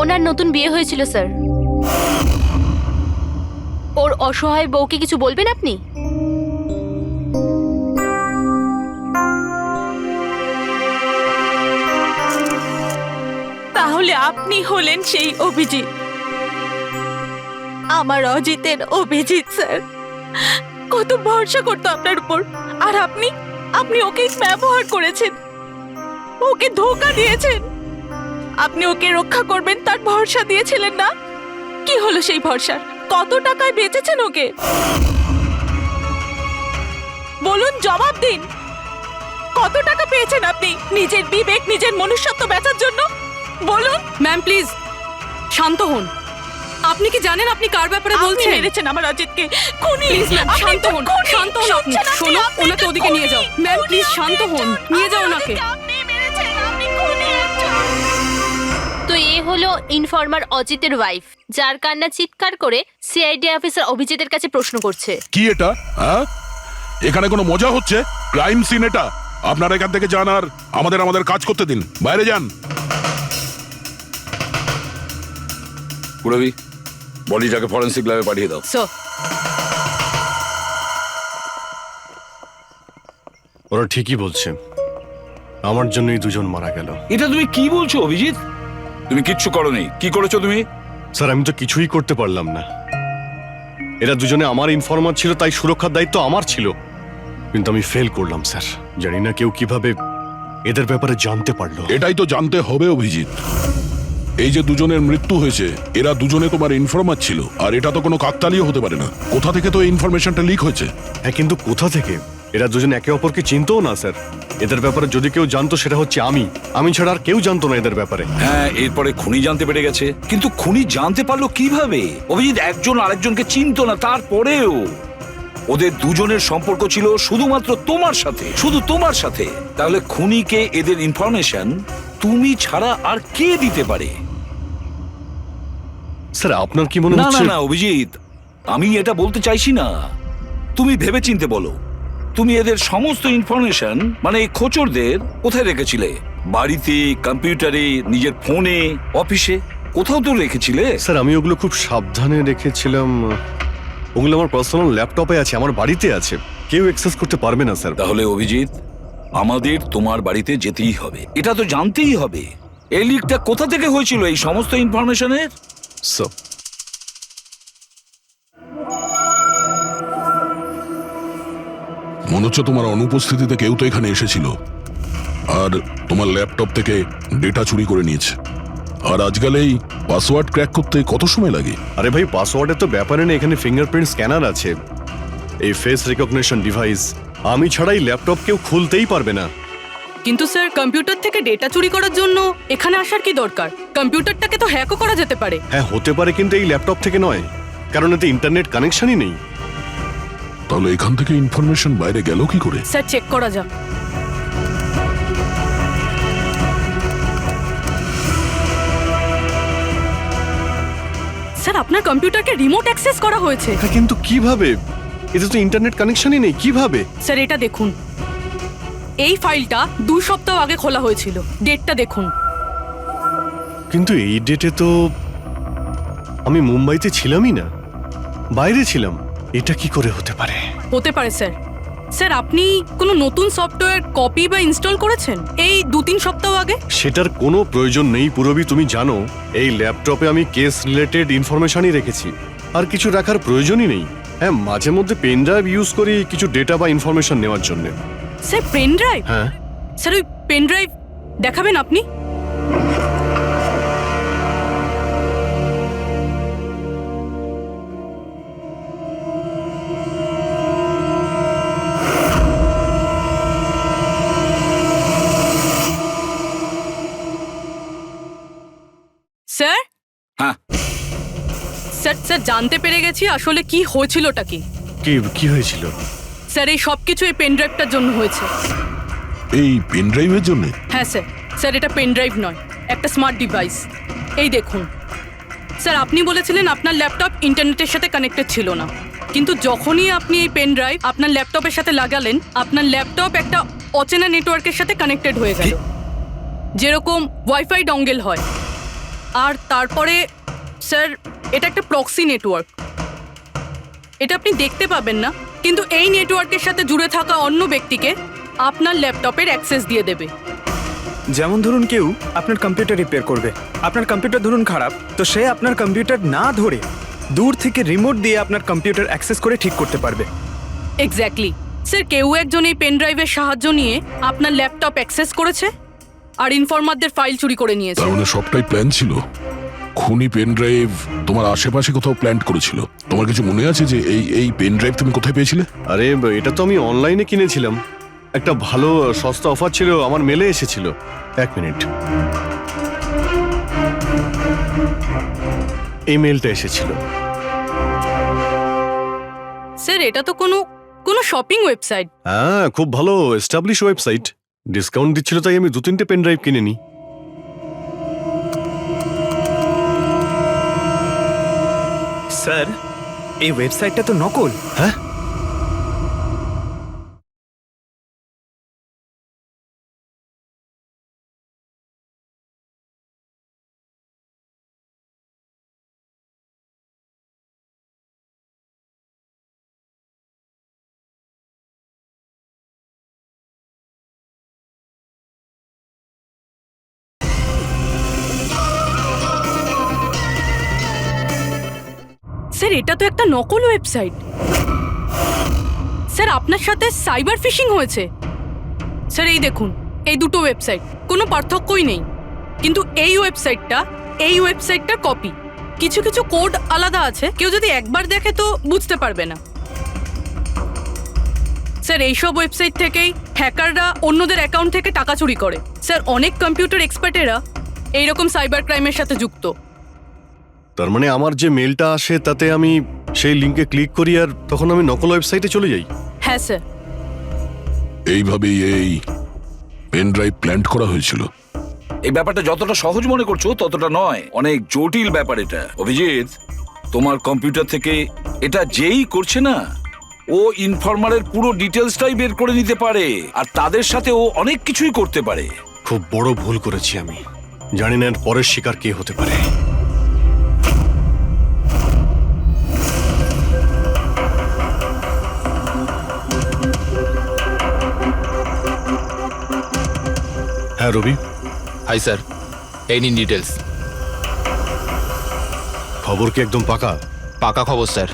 ওনার নতুন বিয়ে হয়েছিল স্যার। ওর অসহায় বউকে কিছু বলবেন আপনি? তাহলে আপনি হলেন সেই অভিজিৎ, আমার অজিতের অভিজিৎ স্যার। কত ভরসা করতো আপনার উপর, আর আপনি ওকে ব্যবহার করেছেন, ওকে ধোঁকা দিয়েছেন। আপনি ওকে রক্ষা করবেন তার ভরসা দিয়েছিলেন না? কি হলো সেই ভরসার? কত টাকায় বেচেছেন ওকে? বলুন, জবাব দিন। কত টাকা পেয়েছেন আপনি নিজের বিবেক, নিজের মনুষ্যত্ব বেচার জন্য? বলুন। ম্যাম প্লিজ শান্ত হন। আপনি কি জানেন আপনি কার ব্যাপারে বলছেন? মেরেছেন আমার অজিতকে, খুনি। প্লিজ ম্যাম শান্ত হন, শান্ত হন আপনি। শোনো, ওনাকে ওদিকে নিয়ে যাও। ম্যাম প্লিজ শান্ত হন, নিয়ে যাও ওনাকে। তো এ হলো ইনফরমার অজিতের ওয়াইফ, যার কান্না চিৎকার করে সিআইডি অফিসার অভিজিতের কাছে প্রশ্ন করছে। কি এটা? হ্যাঁ, এখানে কোনো মজা হচ্ছে? ক্রাইম সিন এটা। আপনারা এখান থেকে যান আর আমাদের কাজ করতে দিন। বাইরে যান। পুরবি, বডিটাকে ফরেন্সিক ল্যাবে পাঠিয়ে দাও। স্যার ওরা ঠিকই বলছে, আমার জন্যই দুজন মারা গেল। এটা তুমি কি বলছো অভিজিৎ? তুমি কিচ্ছু করোনি। কি করেছো তুমি? স্যার আমি তো কিছুই করতে পারলাম না। এরা দুজনে আমার ইনফরমার ছিল, তাই সুরক্ষার দায়িত্ব আমার ছিল, কিন্তু আমি ফেল করলাম স্যার। জানি না কেউ কিভাবে এদের ব্যাপারে জানতে পারলো। এটাই তো জানতে হবে অভিজিৎ। এই যে দুজনের মৃত্যু হয়েছে, এরা দুজনে তোমার ইনফরমার ছিল, আর এটা তো কোনো কাকতালীয় হতে পারে না। কোথা থেকে তো ইনফরমেশনটা লিক হয়েছে? হ্যাঁ, কিন্তু কোথা থেকে? এরা দুজন একে অপরকে চিনতও না স্যার। এদের ব্যাপারে যদি কেউ জানতো সেটা হচ্ছে আমি ছাড়া আর কেউ জানতো না এদের ব্যাপারে। হ্যাঁ, এরপরে খুনি জানতে পেরে গেছে। কিন্তু খুনি জানতে পারলো কিভাবে? অভিজিৎ একজন আরেকজনকে চিনতো না, তারপরেও ওদের দুজনের সম্পর্ক ছিল শুধুমাত্র তোমার সাথে, শুধু তোমার সাথে। তাহলে খুনিকে এদের ইনফরমেশন তুমি ছাড়া আর কে দিতে পারে? স্যার আপনার কি মনে না হচ্ছে? না না অভিজিৎ, আমি এটা বলতে চাইছি না। তুমি ভেবেচিন্তে বলো। তুমি এদের সমস্ত ইনফরমেশন, মানে এই খোঁচরদের কোথায় রেখেছিলে? বাড়িতে, কম্পিউটারে, নিজের ফোনে, অফিসে, কোথাও তো রেখেছিলে। স্যার আমি ওগুলো খুব সাবধানে রেখেছিলাম। ওগুলো আমার পার্সোনাল ল্যাপটপে আছে, আমার বাড়িতে আছে, কেউ অ্যাক্সেস করতে পারবে না স্যার। তাহলে অভিজিৎ, আমাদের তোমার বাড়িতে যেতেই হবে। এটা তো জানতেই হবে এই লিকটা কোথা থেকে হয়েছিল এই সমস্ত ইনফরমেশনের। স্যার মনে হচ্ছে তোমার অনুপস্থিতিতে কেউ তো এখানে এসেছিল আর তোমার ল্যাপটপ থেকে ডেটা চুরি করে নিয়েছে। আর আজকাল এই পাসওয়ার্ড ক্র্যাক করতে কত সময় লাগে? আরে ভাই, পাসওয়ার্ডের তো ব্যাপারে না, এখানে ফিঙ্গারপ্রিন্ট স্ক্যানার আছে, এই ফেস রিকগনিশন ডিভাইস। আমি ছাড়াই ল্যাপটপ কেউ খুলতেই পারবে না। কিন্তু স্যার, কম্পিউটার থেকে ডেটা চুরি করার জন্য এখানে আসার কি দরকার? কম্পিউটারটাকে তো হ্যাকও করা যেতে পারে। হ্যাঁ হতে পারে, কিন্তু এই ল্যাপটপ থেকে নয়, কারণ এতে ইন্টারনেট কানেকশনই নেই। তাহলে এখান থেকে ইনফরমেশন বাইরে গেল কি করে? স্যার চেক করা যাক। স্যার আপনার কম্পিউটারকে রিমোট অ্যাক্সেস করা হয়েছে। কিন্তু কিভাবে? এতে তো ইন্টারনেট কানেকশনই নেই, কিভাবে? স্যার এটা দেখুন, এই ফাইলটা 2 সপ্তাহ আগে খোলা হয়েছিল। ডেটটা দেখুন। কিন্তু এই ডেটে তো আমি মুম্বাইতে ছিলামই না, বাইরে ছিলাম। এটা কি করে হতে পারে? হতে পারে স্যার। স্যার আপনি কোনো নতুন সফটওয়্যার কপি বা ইনস্টল করেছেন এই 2-3 সপ্তাহ আগে? সেটার কোনো প্রয়োজন নেই পুরবি। তুমি জানো এই ল্যাপটপে আমি কেস রিলেটেড ইনফরমেশনই রেখেছি, আর কিছু রাখার প্রয়োজনই নেই। হ্যাঁ, মাঝে মধ্যে পেন ড্রাইভ ইউজ করি কিছু ডেটা বা ইনফরমেশন নেওয়ার জন্য। Sir pen drive? হ্যাঁ স্যার ওই পেন ড্রাইভ দেখাবেন আপনি? স্যার? হ্যাঁ স্যার স্যার জানতে পেরে গেছি আসলে কি হয়েছিলটা কি। কি হয়েছিল? স্যার এই সব কিছু এই পেন ড্রাইভটার জন্য হয়েছে। এই পেন ড্রাইভের জন্য? হ্যাঁ স্যার। স্যার এটা পেন ড্রাইভ নয়, একটা স্মার্ট ডিভাইস। এই দেখুন স্যার, আপনি বলেছিলেন আপনার ল্যাপটপ ইন্টারনেটের সাথে কানেক্টেড ছিল না, কিন্তু যখনই আপনি এই পেন ড্রাইভ আপনার ল্যাপটপের সাথে লাগালেন, আপনার ল্যাপটপ একটা অচেনা নেটওয়ার্কের সাথে কানেক্টেড হয়ে গেল, যেরকম ওয়াইফাই ডঙ্গেল হয়। আর তারপরে স্যার এটা একটা প্রক্সি নেটওয়ার্ক। এটা আপনি দেখতে পাবেন না, কিন্তু এই নেটওয়ার্কের সাথে জুড়ে থাকা অন্য ব্যক্তিকে আপনার ল্যাপটপের অ্যাক্সেস দিয়ে দেবে। যেমন ধরুন কেউ আপনার কম্পিউটার রিপেয়ার করবে, আপনার কম্পিউটার ধরুন খারাপ, তো সে আপনার কম্পিউটার না ধরে দূর থেকে রিমোট দিয়ে আপনার কম্পিউটার অ্যাক্সেস করে ঠিক করতে পারবে। এক্স্যাক্টলি স্যার, কেউ একজন এই পেন ড্রাইভের সাহায্য নিয়ে আপনার ল্যাপটপ অ্যাক্সেস করেছে আর ইনফরমারদের ফাইল চুরি করে নিয়েছে। তার মানে সবটাই প্ল্যান ছিল। খুনি পেন ড্রাইভ তোমার আশেপাশে কোথাও প্ল্যান করেছিল। তোমার কিছু মনে আছে যে এই পেন ড্রাইভ তুমি কোথায় পেয়েছিলে? আরে এটা তো আমি অনলাইনে কিনেছিলাম, একটা ভালো সস্তা অফার ছিল, আমার মেলে এসেছিল। এক মিনিট, এই মেলটা এসেছিল। স্যার এটা তো কোনো শপিং ওয়েবসাইট। হ্যাঁ, খুব ভালো এস্টাবলিশ ওয়েবসাইট, ডিসকাউন্ট দিচ্ছিল তাই আমি 2-3টে পেন ড্রাইভ কিনে নিই। স্যার এই ওয়েবসাইটটা তো নকল। হ্যাঁ, স্যার এটা তো একটা নকল ওয়েবসাইট। স্যার আপনার সাথে সাইবার ফিশিং হয়েছে। স্যার এই দেখুন, এই দুটো ওয়েবসাইট কোনো পার্থক্যই নেই, কিন্তু এই ওয়েবসাইটটার কপি। কিছু কিছু কোড আলাদা আছে, কেউ যদি একবার দেখে তো বুঝতে পারবে না। স্যার এইসব ওয়েবসাইট থেকেই হ্যাকাররা অন্যদের অ্যাকাউন্ট থেকে টাকা চুরি করে। স্যার অনেক কম্পিউটার এক্সপার্টেরা এইরকম সাইবার ক্রাইমের সাথে যুক্ত। তার মানে আমার যে মেলটা আসে তাতে আমি সেই লিঙ্কে ক্লিক করি আর তখন আমি নকল ওয়েবসাইটে চলে যাই। হ্যাঁ স্যার। এইভাবেই এই পেন ড্রাইভ প্ল্যান করা হয়েছিল। এই ব্যাপারটা যতটা সহজ মনে করছো ততটা নয়, অনেক জটিল ব্যাপার এটা। অভিজিৎ, তোমার কম্পিউটার থেকে এটা যেই করছে না, ও ইনফরমারের পুরো ডিটেলসটাই বের করে নিতে পারে, আর তাদের সাথে ও অনেক কিছুই করতে পারে। খুব বড় ভুল করেছি আমি, জানি না এর পরের শিকার কে হতে পারে। হ্যাঁ রবি। হাই স্যার, এই নিন ডিটেলস। খবর কি একদম পাকা? পাকা খবর স্যার,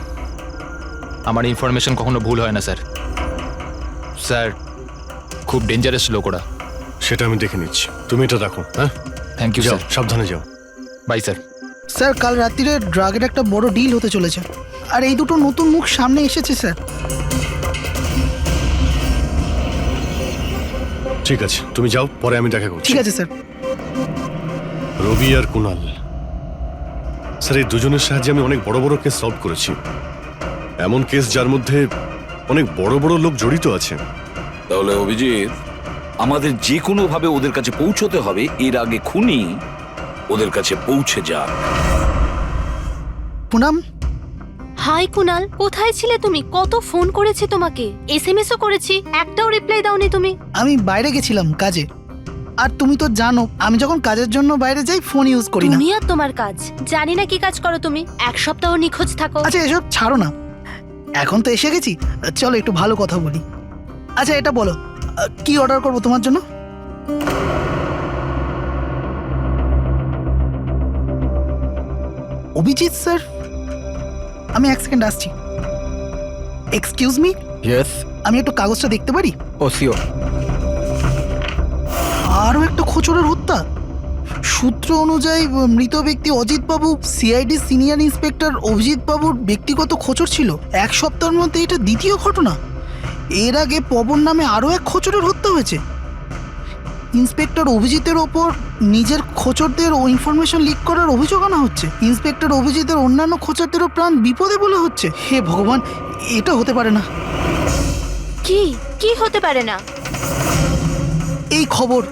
আমার ইনফরমেশন কখনো ভুল হয় না স্যার। স্যার খুব ডেঞ্জারাস লোক ওরা। সেটা আমি দেখে নিচ্ছি, তুমি এটা রাখো। হ্যাঁ, থ্যাংক ইউ যাও, স্যার। সাবধানে যাও। By sir. স্যার কাল রাত্রিরে ড্রাগের একটা বড় ডিল হতে চলেছে, আর এই দুটো নতুন মুখ সামনে এসেছে স্যার। ঠিক আছে, তুমি যাও, পরে আমি দেখা করছি। ঠিক আছে স্যার। রবি আর কুনাল, স্যার এই দুজনের সাহায্যে আমি অনেক বড় বড় কেস সলভ করেছি। এমন কেস যার মধ্যে অনেক বড় বড় লোক জড়িত আছে। তাহলে অভিজিৎ, আমাদের যে কোনো ভাবে ওদের কাছে পৌঁছতে হবে, এর আগে খুনি ওদের কাছে পৌঁছে যাক। পুনাম। হাই কুনাল, কোথায় ছিলে তুমি? কত ফোন করেছি তোমাকে, এসএমএসও করেছি, একটাও রিপ্লাই দাওনি তুমি। আমি বাইরে গেছিলাম কাজে, আর তুমি তো জানো আমি যখন কাজের জন্য বাইরে যাই ফোন ইউজ করি না। তুমি আর তোমার কাজ, জানি না কি কাজ করো তুমি, এক সপ্তাহ নিখোঁজ থাকো। আচ্ছা এসব ছাড়ো না, এখন তো এসে গেছি, চলো একটু ভালো কথা বলি। আচ্ছা এটা বলো, কি অর্ডার করবো তোমার জন্য? অভিজিৎ স্যার, আমি এক সেকেন্ড আসছি। Excuse me, yes. আমি একটু কাগজটা দেখতে পারি? ও শিওর। আরও একটা খোঁচরের হত্যা। সূত্র অনুযায়ী মৃত ব্যক্তি অজিত বাবু সিআইডি সিনিয়র ইন্সপেক্টর অভিজিৎ বাবুর ব্যক্তিগত খোঁচর ছিল। এক সপ্তাহের মধ্যে এটা দ্বিতীয় ঘটনা। এর আগে পবন নামে আরও এক খোঁচরের হত্যা হয়েছে। ইন্সপেক্টর অভিজিতের ওপর নিজের খোঁচরদের ও ইনফরমেশন লিক করার অভিযোগ আনা হচ্ছে। ইন্সপেক্টর অভিজিতের অন্যান্য খোঁচরদেরও প্রাণ বিপদে বলে হচ্ছে। হে ভগবান, এটা হতে পারে না। কি কি হতে পারে না? এই খবর।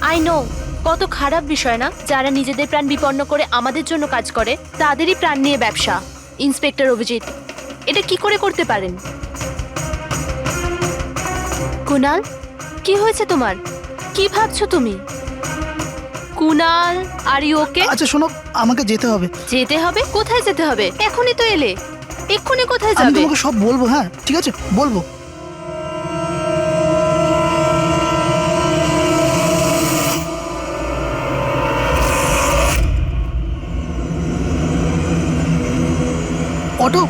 আই নো, কত খারাপ বিষয় না? যারা নিজেদের প্রাণ বিপন্ন করে আমাদের জন্য কাজ করে তাদেরই প্রাণ নিয়ে ব্যবসা। ইন্সপেক্টর অভিজিৎ এটা কি করে করতে পারেন? কুনাল, কি হয়েছে তোমার? কি ভাবছো তুমি? Kunal, are you okay? আচ্ছা শোনো, আমাকে যেতে হবে। যেতে হবে? কোথায় যেতে হবে? এখনই তো এলে, এক্ষুনি কোথায় আমি যাবে? তোমাকে সব বলবো। হ্যাঁ ঠিক আছে, বলবো। অটো,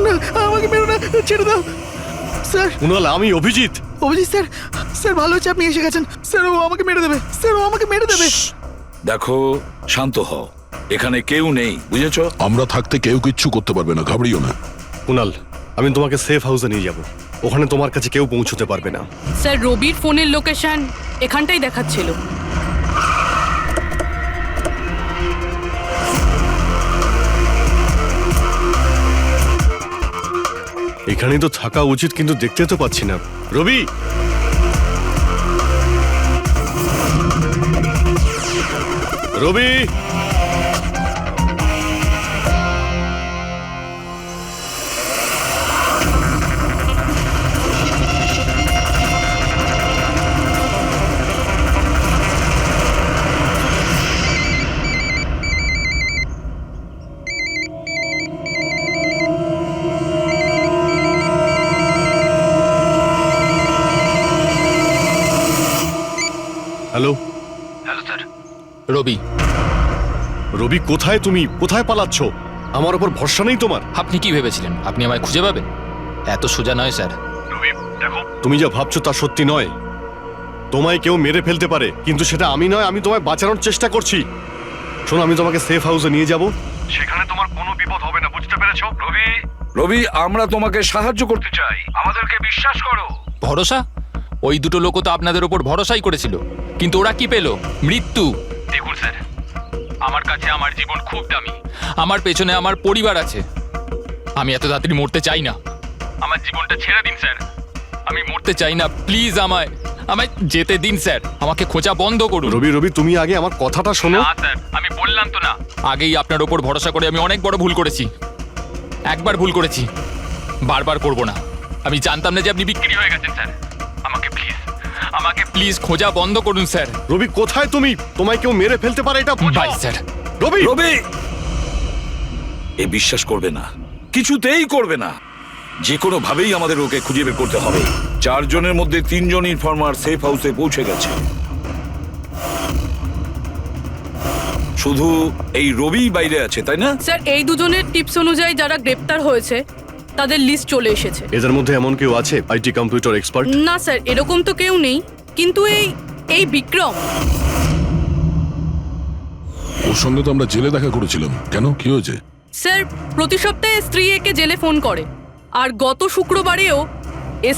না, আমাকে মেরো না, ছেড়ে দাও স্যার। কুনাল, আমি অভিজিৎ। অভিজিৎ স্যার, স্যার ভালো হচ্ছে আপনি এসে গেছেন। স্যার ও আমাকে মেরে দেবে, স্যার ও আমাকে মেরে দেবে। দেখো, শান্ত হও, এখানে কেউ নেই, বুঝেছো? আমরা থাকতে কেউ কিচ্ছু করতে পারবে না, ঘাবড়িও না। কুনাল, আমি তোমাকে সেফ হাউসে নিয়ে যাব। ওখানে তোমার কাছে কেউ পৌঁছতে পারবে না। স্যার, রবির ফোনের লোকেশন এখানটাই দেখাচ্ছিল। এখানেই তো থাকা উচিত, কিন্তু দেখতে তো পাচ্ছি না। Ravi, Ravi, hello. Hello sir. Ravi. Ravi, কোথায় তুমি? কোথায় পালাচ্ছ? আমার উপর ভরসা নেই তোমার? আপনি কি ভেবেছিলেন আপনি আমায় খুঁজে পাবেন? এত সোজা নয় স্যার। রবি দেখো, তুমি যা ভাবছো তা সত্যি নয়। তোমায় কেউ মেরে ফেলতে পারে, কিন্তু সেটা আমি নয়। আমি তোমায় বাঁচানোর চেষ্টা করছি। শোনো, আমি তোমাকে সেফ হাউসে নিয়ে যাব। সেখানে তোমার কোনো বিপদ হবে না, বুঝতে পেরেছো? রবি, রবি, আমরা তোমাকে সাহায্য করতে চাই, আমাদেরকে বিশ্বাস করো। ভরসা? ওই দুটো লোক তো আপনাদের ওপর ভরসাই করেছিল, কিন্তু ওরা কি পেল? মৃত্যু। দেখুন স্যার, আমার কাছে আমার জীবন খুব দামি। আমার পেছনে আমার পরিবার আছে। আমি এত তাড়াতাড়ি মরতে চাই না। আমার জীবনটা ছেড়ে দিন স্যার, আমি মরতে চাই না। প্লিজ আমায় যেতে দিন স্যার, আমাকে খোঁজা বন্ধ করুন। রবি, রবি, তুমি আগে আমার কথাটা শোনো। না স্যার, আমি বললাম তো না, আগেই আপনার ওপর ভরসা করে আমি অনেক বড় ভুল করেছি। একবার ভুল করেছি, বারবার করব না। আমি জানতাম না যে আপনি বিক্রি হয়ে গেছেন স্যার। আমাকে প্লিজ খোঁজা বন্ধ করুন স্যার। রবি, কোথায় তুমি? তোমায় কেউ মেরে ফেলতে পারে, এটা বুঝো। By sir. রবি, রবি, এ বিশ্বাস করবে না, কিছুতেই করবে না। যে কোনো ভাবেই আমাদের ওকে খুঁজে বের করতে হবে। 4 জনের মধ্যে 3 জন ইনফরমার সেফ হাউসে পৌঁছে গেছে। শুধু এই রবি বাইরে আছে, তাই না? স্যার, এই দুজনের টিপস অনুযায়ী যারা গ্রেপ্তার হয়েছে তাদের লিস্ট চলে এসেছে। এদের মধ্যে এমন কেউ আছে আইটি কম্পিউটার এক্সপার্ট? না স্যার, এরকম তো কেউ নেই, কিন্তু এই বিক্রম ওর সঙ্গে তো আমরা জেলে দেখা করেছিলাম, কেন কি হয়েছে? স্যার, প্রতি সপ্তাহে স্ত্রী একে জেলে ফোন করে, আর গত শুক্রবারেও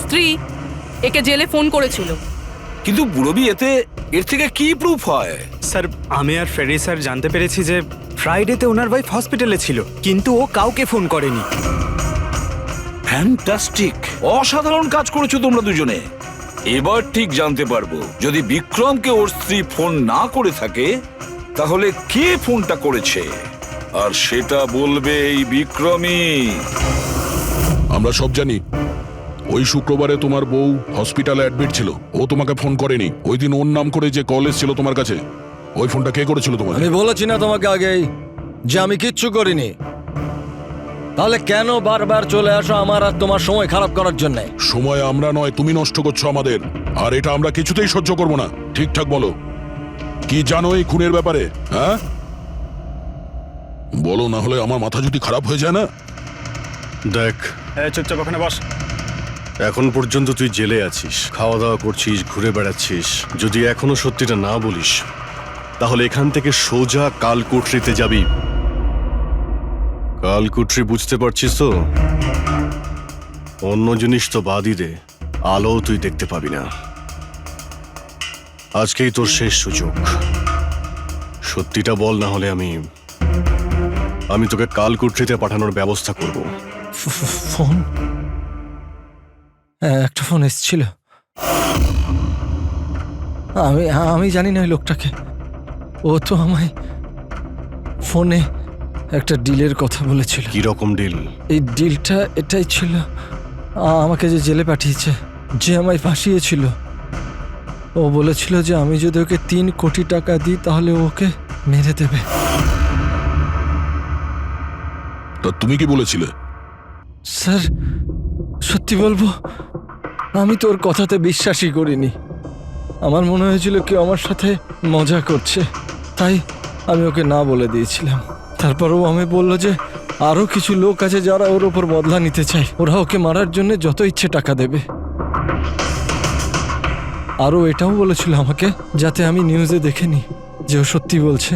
স্ত্রী একে জেলে ফোন করেছিল। কিন্তু বুড়োবি এতে এর থেকে কি প্রুফ হয়? স্যার, আমি আর ফেরি স্যার জানতে পেরেছি যে ফ্রাইডেতে ওনার ওয়াইফ হসপিটালে ছিল, কিন্তু ও কাউকে ফোন করেনি। ফ্যান্টাস্টিক, অসাধারণ কাজ করেছো তোমরা দুজনে। এবার ঠিক জানতে পারবো যদি বিক্রমকে ওর স্ত্রী ফোন না করে থাকে তাহলে কে ফোনটা করেছে, আর সেটা বলবে এই বিক্রমই। আমরা সব জানি ওই শুক্রবারে তোমার বউ হসপিটালে অ্যাডমিট ছিল, ও তোমাকে ফোন করেনি। ওই দিন ওর নাম করে যে কল এসেছিল তোমার কাছে, ওই ফোনটা কে করেছিল তোমাকে? আমি বলেছি না তোমাকে আগেই যে আমি কিচ্ছু করিনি? তাহলে কেন বারবার চলে আসো আমার আর তোমার সময় খারাপ করার জন্য? সময় আমরা নয়, তুমি নষ্ট করছো আমাদের, আর এটা আমরা কিছুতেই সহ্য করবো না। ঠিকঠাক বলো, কি জানো এই খুনের ব্যাপারে? হ্যাঁ বলো, না হলে আমার মাথা যদি খারাপ হয়ে যায় না। দেখ, চুপচাপ ওখানে বস। এখন পর্যন্ত তুই জেলে আছিস, খাওয়া দাওয়া করছিস, ঘুরে বেড়াচ্ছিস। যদি এখনো সত্যিটা না বলিস তাহলে এখান থেকে সোজা কালকুটরিতে যাবি। কালকুটরি বুঝতে পারছিস তো? অন্য জিনিস তো বাদই দে, আলো তুই দেখতে পাবি না। আজকেই তোর শেষ সুযোগ, সত্যিটা বল, না হলে আমি তোকে কালকুটরিতে পাঠানোর ব্যবস্থা করব। ফোন, একটা ফোন এসেছিল। আমি জানি না ওই লোকটাকে। ও তো আমায় ফোনে একটা ডিলের কথা বলেছিল। কি রকম ডিল? এই ডিলটা এটাই ছিল, আমাকে যে জেলে পাঠিয়েছে, যে আমায় ফাঁসিয়েছিল, ও বলেছিল যে আমি যদি ওকে 3 কোটি টাকা দিই তাহলে ওকে মেরে দেবে। তা তুমি কি বলেছিলে? স্যার, সত্যি বলবো, আমি তোর কথাতে বিশ্বাসই করিনি। আমার মনে হয়েছিল কেউ আমার সাথে মজা করছে, তাই আমি ওকে না বলে দিয়েছিলাম। তারপরও আমি বললো যে আরও কিছু লোক আছে যারা ওর ওপর বদলা নিতে চায়, ওরা ওকে মারার জন্য যত ইচ্ছে টাকা দেবে। আরও এটাও বলেছিল আমাকে যাতে আমি নিউজে দেখেনি যে ও সত্যি বলছে।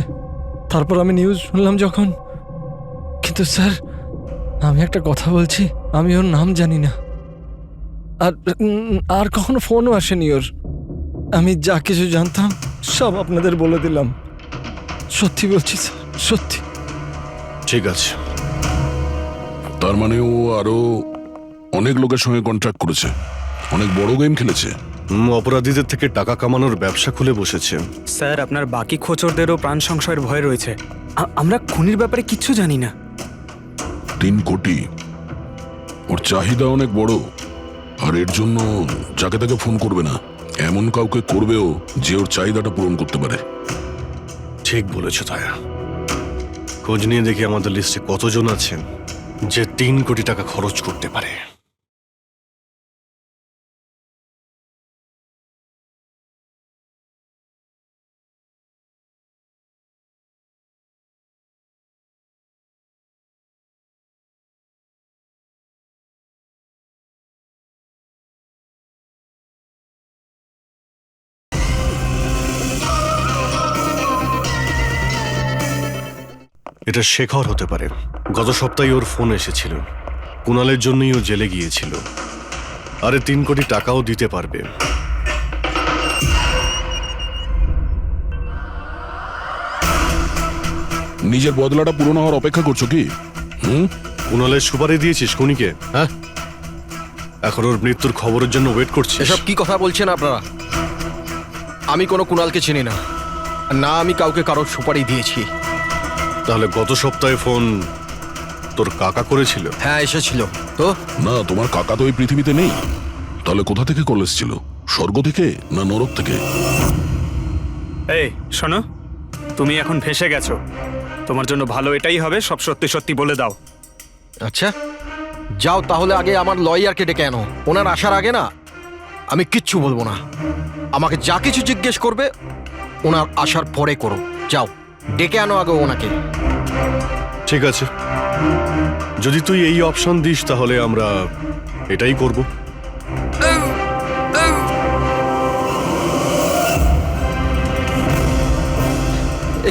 তারপর আমি নিউজ শুনলাম যখন। কিন্তু স্যার, আমি একটা কথা বলছি, আমি ওর নাম জানি না, আর কখনো ফোনও আসেনি ওর। আমি যা কিছু জানতাম সব আপনাদের বলে দিলাম। সত্যি বলছি স্যার, সত্যি। ঠিক আছে, তার মানে ও আরো অনেক লোকের সঙ্গে কন্ট্রাক্ট করেছে, অনেক বড় গেম খেলেছে। অপরাধীদের থেকে টাকা কামানোর ব্যবসা খুলে বসেছে। স্যার, আপনার বাকি খোঁচরদেরও প্রাণ সংশয়ের ভয় রয়েছে। আমরা খুনির ব্যাপারে কিচ্ছু জানি না। 3 কোটি, ওর চাহিদা অনেক বড়, আর এর জন্য যাকে তাকে ফোন করবে না, এমন কাউকে করবেও যে ওর চাহিদাটা পূরণ করতে পারে। ঠিক বলেছ তায়া। খোঁজ নিয়ে দেখি আমাদের লিস্টে কতজন আছেন যে 3 কোটি টাকা খরচ করতে পারে। এটা শেখর হতে পারে। গত সপ্তাহে ওর ফোন এসেছিল, কুণালের জন্যই ও জেলে গিয়েছিল। আরে 3 কোটি টাকাও দিতে পারবে। নিজের বদলাটা পূরণ হওয়ার অপেক্ষা করছো কি? কুণালের সুপারি দিয়েছিস খুনিকে? হ্যাঁ, এখন ওর মৃত্যুর খবরের জন্য ওয়েট করছিস? এসব কি কথা বলছেন আপনারা? আমি কোনো কুণালকে চিনি না, না আমি কাউকে কারোর সুপারি দিয়েছি। তাহলে গত সপ্তাহে ফোন তোর কাকা করেছিল? হ্যাঁ, এসেছিল তো। না, তোমার কাকা তো এই পৃথিবীতে নেই। তাহলে কোথা থেকে কল এসেছিল? স্বর্গ থেকে না নরক থেকে? এই শোনো, তুমি এখন ফেঁসে গেছো। তোমার জন্য ভালো এটাই হবে সব সত্যি সত্যি বলে দাও। আচ্ছা যাও, তাহলে আগে আমার লয়ারকে ডেকে আনো। ওনার আসার আগে না আমি কিচ্ছু বলবো না। আমাকে যা কিছু জিজ্ঞেস করবে ওনার আসার পরে করো। যাও, ডেকে আনো আগে ওনাকে। ঠিক আছে, যদি তুই এই অপশন দিস তাহলে আমরা এটাই করব।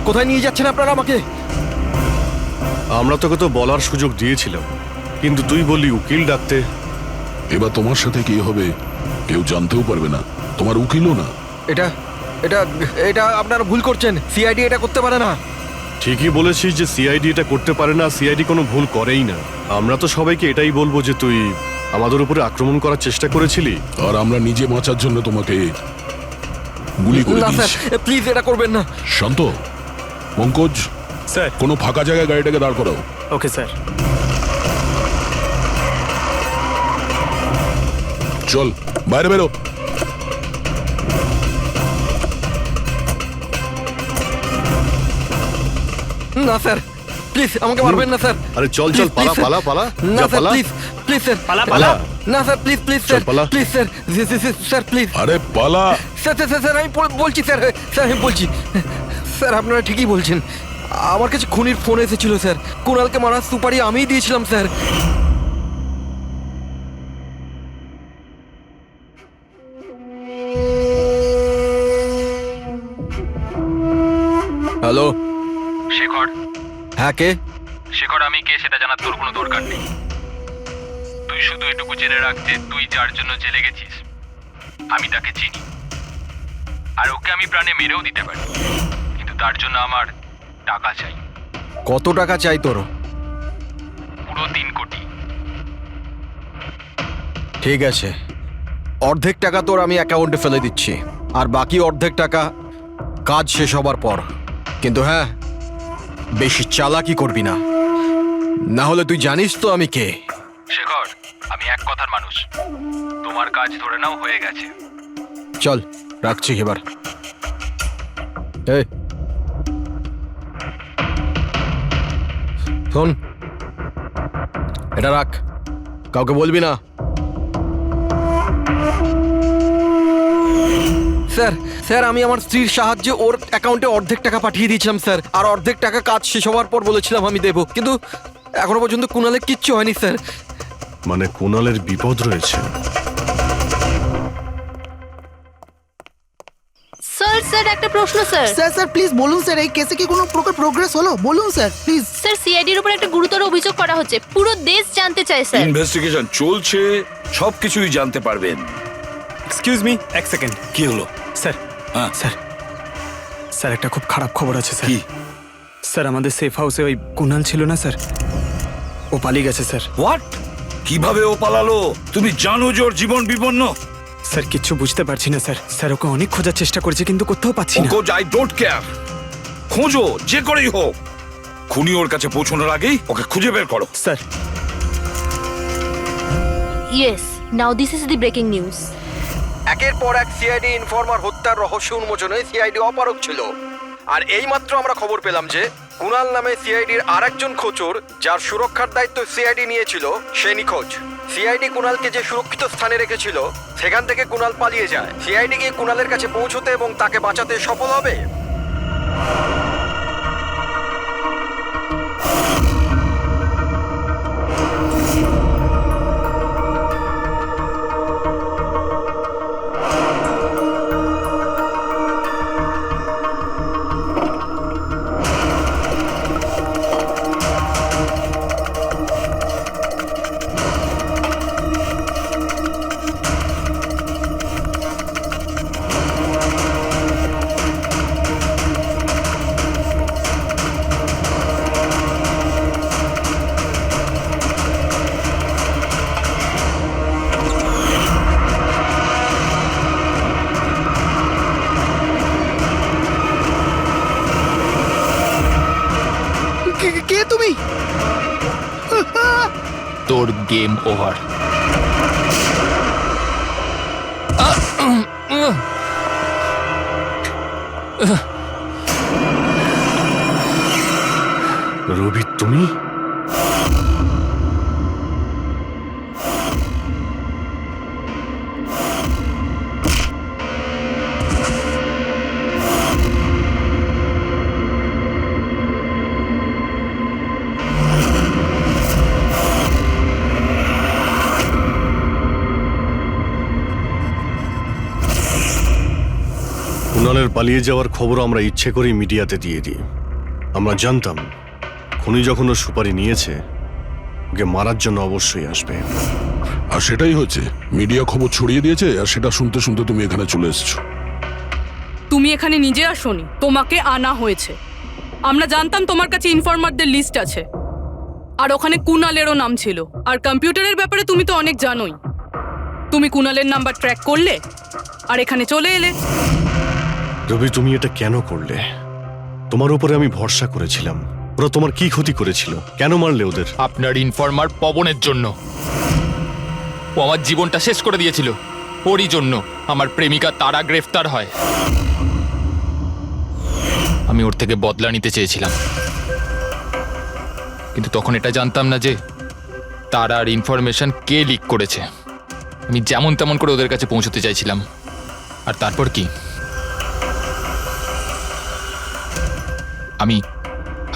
কোথায় নিয়ে যাচ্ছেন আপনারা আমাকে? আমরা তোকে তো বলার সুযোগ দিয়েছিলাম, কিন্তু তুই বললি উকিল ডাকতে। এবার তোমার সাথে কি হবে কেউ জানতেও পারবে না, তোমার উকিলও না। এটা এটা এটা আপনারা ভুল করছেন। সিআইডি এটা করতে পারে না। ঠিকই বলেছিস যে সিআইডি এটা করতে পারে না, সিআইডি কোনো ভুল করেই না। আমরা তো সবাইকে এটাই বলবো যে তুই আমাদের উপরে আক্রমণ করার চেষ্টা করেছিলি, আর আমরা নিজে বাঁচার জন্য তোমাকে গুলি করে না দিয়েছি। স্যার, প্লিজ এটা করবেন না। শান্ত, পঙ্কজ স্যার কোনো ফাঁকা জায়গায় গাড়িটাকে দাঁড় করাও। Okay sir. চল বাইরে বেরো। না স্যার, প্লিজ আমাকে মারবেন না স্যার। আরে চল চল, পালা পালা পালা, না যা স্যার, পালা। প্লিজ প্লিজ স্যার, পালা, পালা। না স্যার, প্লিজ প্লিজ স্যার, পালা। Please sir, sir please. আরে পালা। স্যার স্যার স্যার, আমি বলছি স্যার, স্যার আমি বলছি স্যার, আপনারা ঠিকই বলছেন। আমার কাছে খুনির ফোন এসেছিল স্যার। কুণালকে মারার সুপারি আমিই দিয়েছিলাম স্যার। হ্যালো শেখর। হ্যাঁ কে? শেখর আমি কে সেটা জানার তোর কোনো দরকার নেই। তুই শুধু এটুকু জেনে রাখ যে তুই যার জন্য জেলে গেছিস আমি তাকে চিনি, আর ওকে আমি প্রাণে মেরেও দিতে পারি, কিন্তু তার জন্য আমার টাকা চাই। কত টাকা চাই তোর? পুরো 3 কোটি। ঠিক আছে, অর্ধেক টাকা তোর আমি অ্যাকাউন্টে ফেলে দিচ্ছি, আর বাকি অর্ধেক টাকা কাজ শেষ হবার পর। কিন্তু হ্যাঁ, বেশি চালাকি করবি না, না হলে তুই জানিস তো আমি কে। শেখর আমি এক কথার মানুষ, তোমার কাজ ধরে নাও হয়ে গেছে। চল রাখছি এবার। এই শোন, এটা রাখ, কাউকে বলবি না। স্যার স্যার, আমি আমার স্ত্রীর সাহায্যে ওর অ্যাকাউন্টে অর্ধেক টাকা পাঠিয়ে দিয়েছিলাম স্যার, আর অর্ধেক টাকা কাজ শেষ হওয়ার পর বলেছিলাম আমি দেবো, কিন্তু এখনো পর্যন্ত কুণালের কিচ্ছু হয়নি স্যার। মানে কুণালের বিপদ রয়েছে। স্যার স্যার একটা প্রশ্ন স্যার। স্যার স্যার প্লিজ বলুন স্যার, এই কেসে কি কোনো প্রকার প্রোগ্রেস হলো? বলুন স্যার প্লিজ। স্যার সিআইডির উপর একটা গুরুতর অভিযোগ করা হচ্ছে, পুরো দেশ জানতে চায় স্যার। ইনভেস্টিগেশন চলছে, সবকিছুই জানতে পারবেন। এক্সকিউজ মি, এক সেকেন্ড। কি হলো স্যার? হ্যাঁ স্যার, স্যার একটা খুব খারাপ খবর আছে স্যার। কি? স্যার আমাদের সেফ হাউসে ওই কুণাল ছিল না স্যার, ও পালিয়ে গেছে স্যার। হোয়াট? কিভাবে ও পালালো? তুমি জানো যে ওর জীবন বিপন্ন। স্যার কিচ্ছু বুঝতে পারছি না স্যার। স্যার ওকে অনেক খোঁজার চেষ্টা করেছি কিন্তু কোথাও পাচ্ছি না। আই ডোন্ট কেয়ার, খোঁজো যে করেই হোক, খুনি ওর কাছে পৌঁছানোর আগেই ওকে খুঁজে বের করো। Sir. Yes, now this is the breaking news. একের পর এক সিআইডি ইনফরমার হত্যার রহস্য উন্মোচনে সিআইডি অপারগ ছিল, আর এইমাত্র আমরা খবর পেলাম যে কুণাল নামে সিআইডির আরেকজন খোঁচর, যার সুরক্ষার দায়িত্ব সিআইডি নিয়েছিল, সে নিখোঁজ। সিআইডি কুণালকে যে সুরক্ষিত স্থানে রেখেছিল সেখান থেকে কুণাল পালিয়ে যায়। সিআইডি গিয়ে কুণালের কাছে পৌঁছতে এবং তাকে বাঁচাতে সফল হবে। কে তুমি? তোর গেম ওভার। রবি তুমি? কুণালের পালিয়ে যাওয়ার খবর আমরা ইচ্ছে করেই মিডিয়াতে দিয়ে দিই। আমরা জানতাম খুনি যখন ও সুপারি নিয়েছে, ওকে মারার জন্য অবশ্যই আসবে। আর সেটাই হয়েছে, মিডিয়া খবর ছড়িয়ে দিয়েছে, আর সেটা শুনতে শুনতে তুমি এখানে চলে এসেছো। তুমি এখানে নিজে আসোনি, তোমাকে আনা হয়েছে। আমরা জানতাম তোমার কাছে ইনফরমারদের লিস্ট আছে, আর ওখানে কুণালেরও নাম ছিল। আর কম্পিউটারের ব্যাপারে তুমি তো অনেক জানোই। তুমি কুণালের নাম্বার ট্র্যাক করলে আর এখানে চলে এলে। রবি, তুমি এটা কেন করলে? তোমার উপরে আমি ভরসা করেছিলাম। ওরা তোমার কি ক্ষতি করেছিল? কেন মারলে ওদের? আপনার ইনফরমার পবনের জন্য। ও আমার জীবনটা শেষ করে দিয়েছিল। ওরই জন্য আমার প্রেমিকা তারা গ্রেফতার হয়। আমি ওর থেকে বদলা নিতে চেয়েছিলাম, কিন্তু তখন এটা জানতাম না যে তারার ইনফরমেশন কে লিক করেছে। আমি যেমন তেমন করে ওদের কাছে পৌঁছতে চাইছিলাম। আর তারপর কি,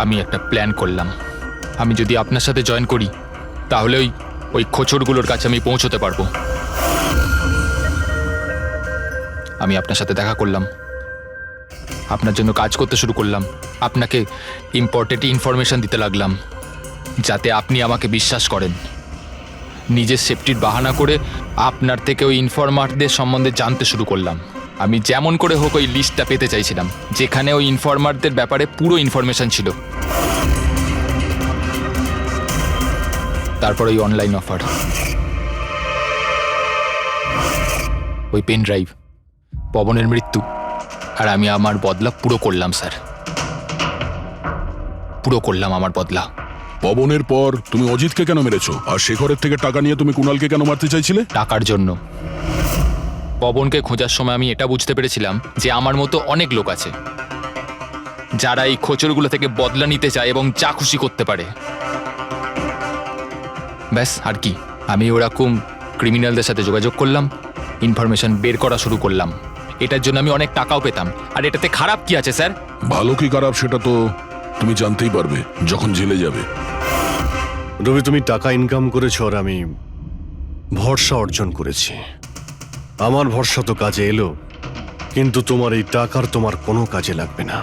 আমি একটা প্ল্যান করলাম। আমি যদি আপনার সাথে জয়েন করি, তাহলে ওই খোঁচরগুলোর কাছে আমি পৌঁছতে পারবো। আমি আপনার সাথে দেখা করলাম, আপনার জন্য কাজ করতে শুরু করলাম, আপনাকে ইম্পর্টেন্ট ইনফরমেশন দিতে লাগলাম, যাতে আপনি আমাকে বিশ্বাস করেন। নিজের সেফটির বাহানা করে আপনার থেকে ওই ইনফরমারদের সম্বন্ধে জানতে শুরু করলাম। আমি যেমন করে হোক ওই লিস্টটা পেতে চাইছিলাম, যেখানে ওই ইনফরমারদের ব্যাপারে পুরো ইনফরমেশন ছিল। তারপর ওই অনলাইন অফার, ওই পেন ড্রাইভ, পবনের মৃত্যু, আর আমি আমার বদলা পুরো করলাম স্যার। পুরো করলাম আমার বদলা। পবনের পর তুমি অজিতকে কেন মেরেছো? আর শেখরের থেকে টাকা নিয়ে তুমি কুণালকে কেন মারতে চাইছিলে? টাকার জন্য। পবনকে খোঁজার সময় আমি এটা বুঝতে পেরেছিলাম যে আমার মতো অনেক লোক আছে যারা এই খোঁচরগুলো থেকে বদলা নিতে চায় এবং যা খুশি করতে পারে। ব্যাস, আর কি। আমি ওরকম ক্রিমিনালদের সাথে যোগাযোগ করলাম, ইনফরমেশন বের করা শুরু করলাম। এটার জন্য আমি অনেক টাকাও পেতাম। আর এটাতে খারাপ কি আছে স্যার? ভালো কি খারাপ সেটা তো তুমি জানতেই পারবে যখন জেলে যাবে। রবি, তুমি টাকা ইনকাম করেছো আর আমি ভরসা অর্জন করেছি। আমার ভরসা তো কাজে এলো, কিন্তু তোমার এই টাকার তোমার কোনো কাজে লাগবে না।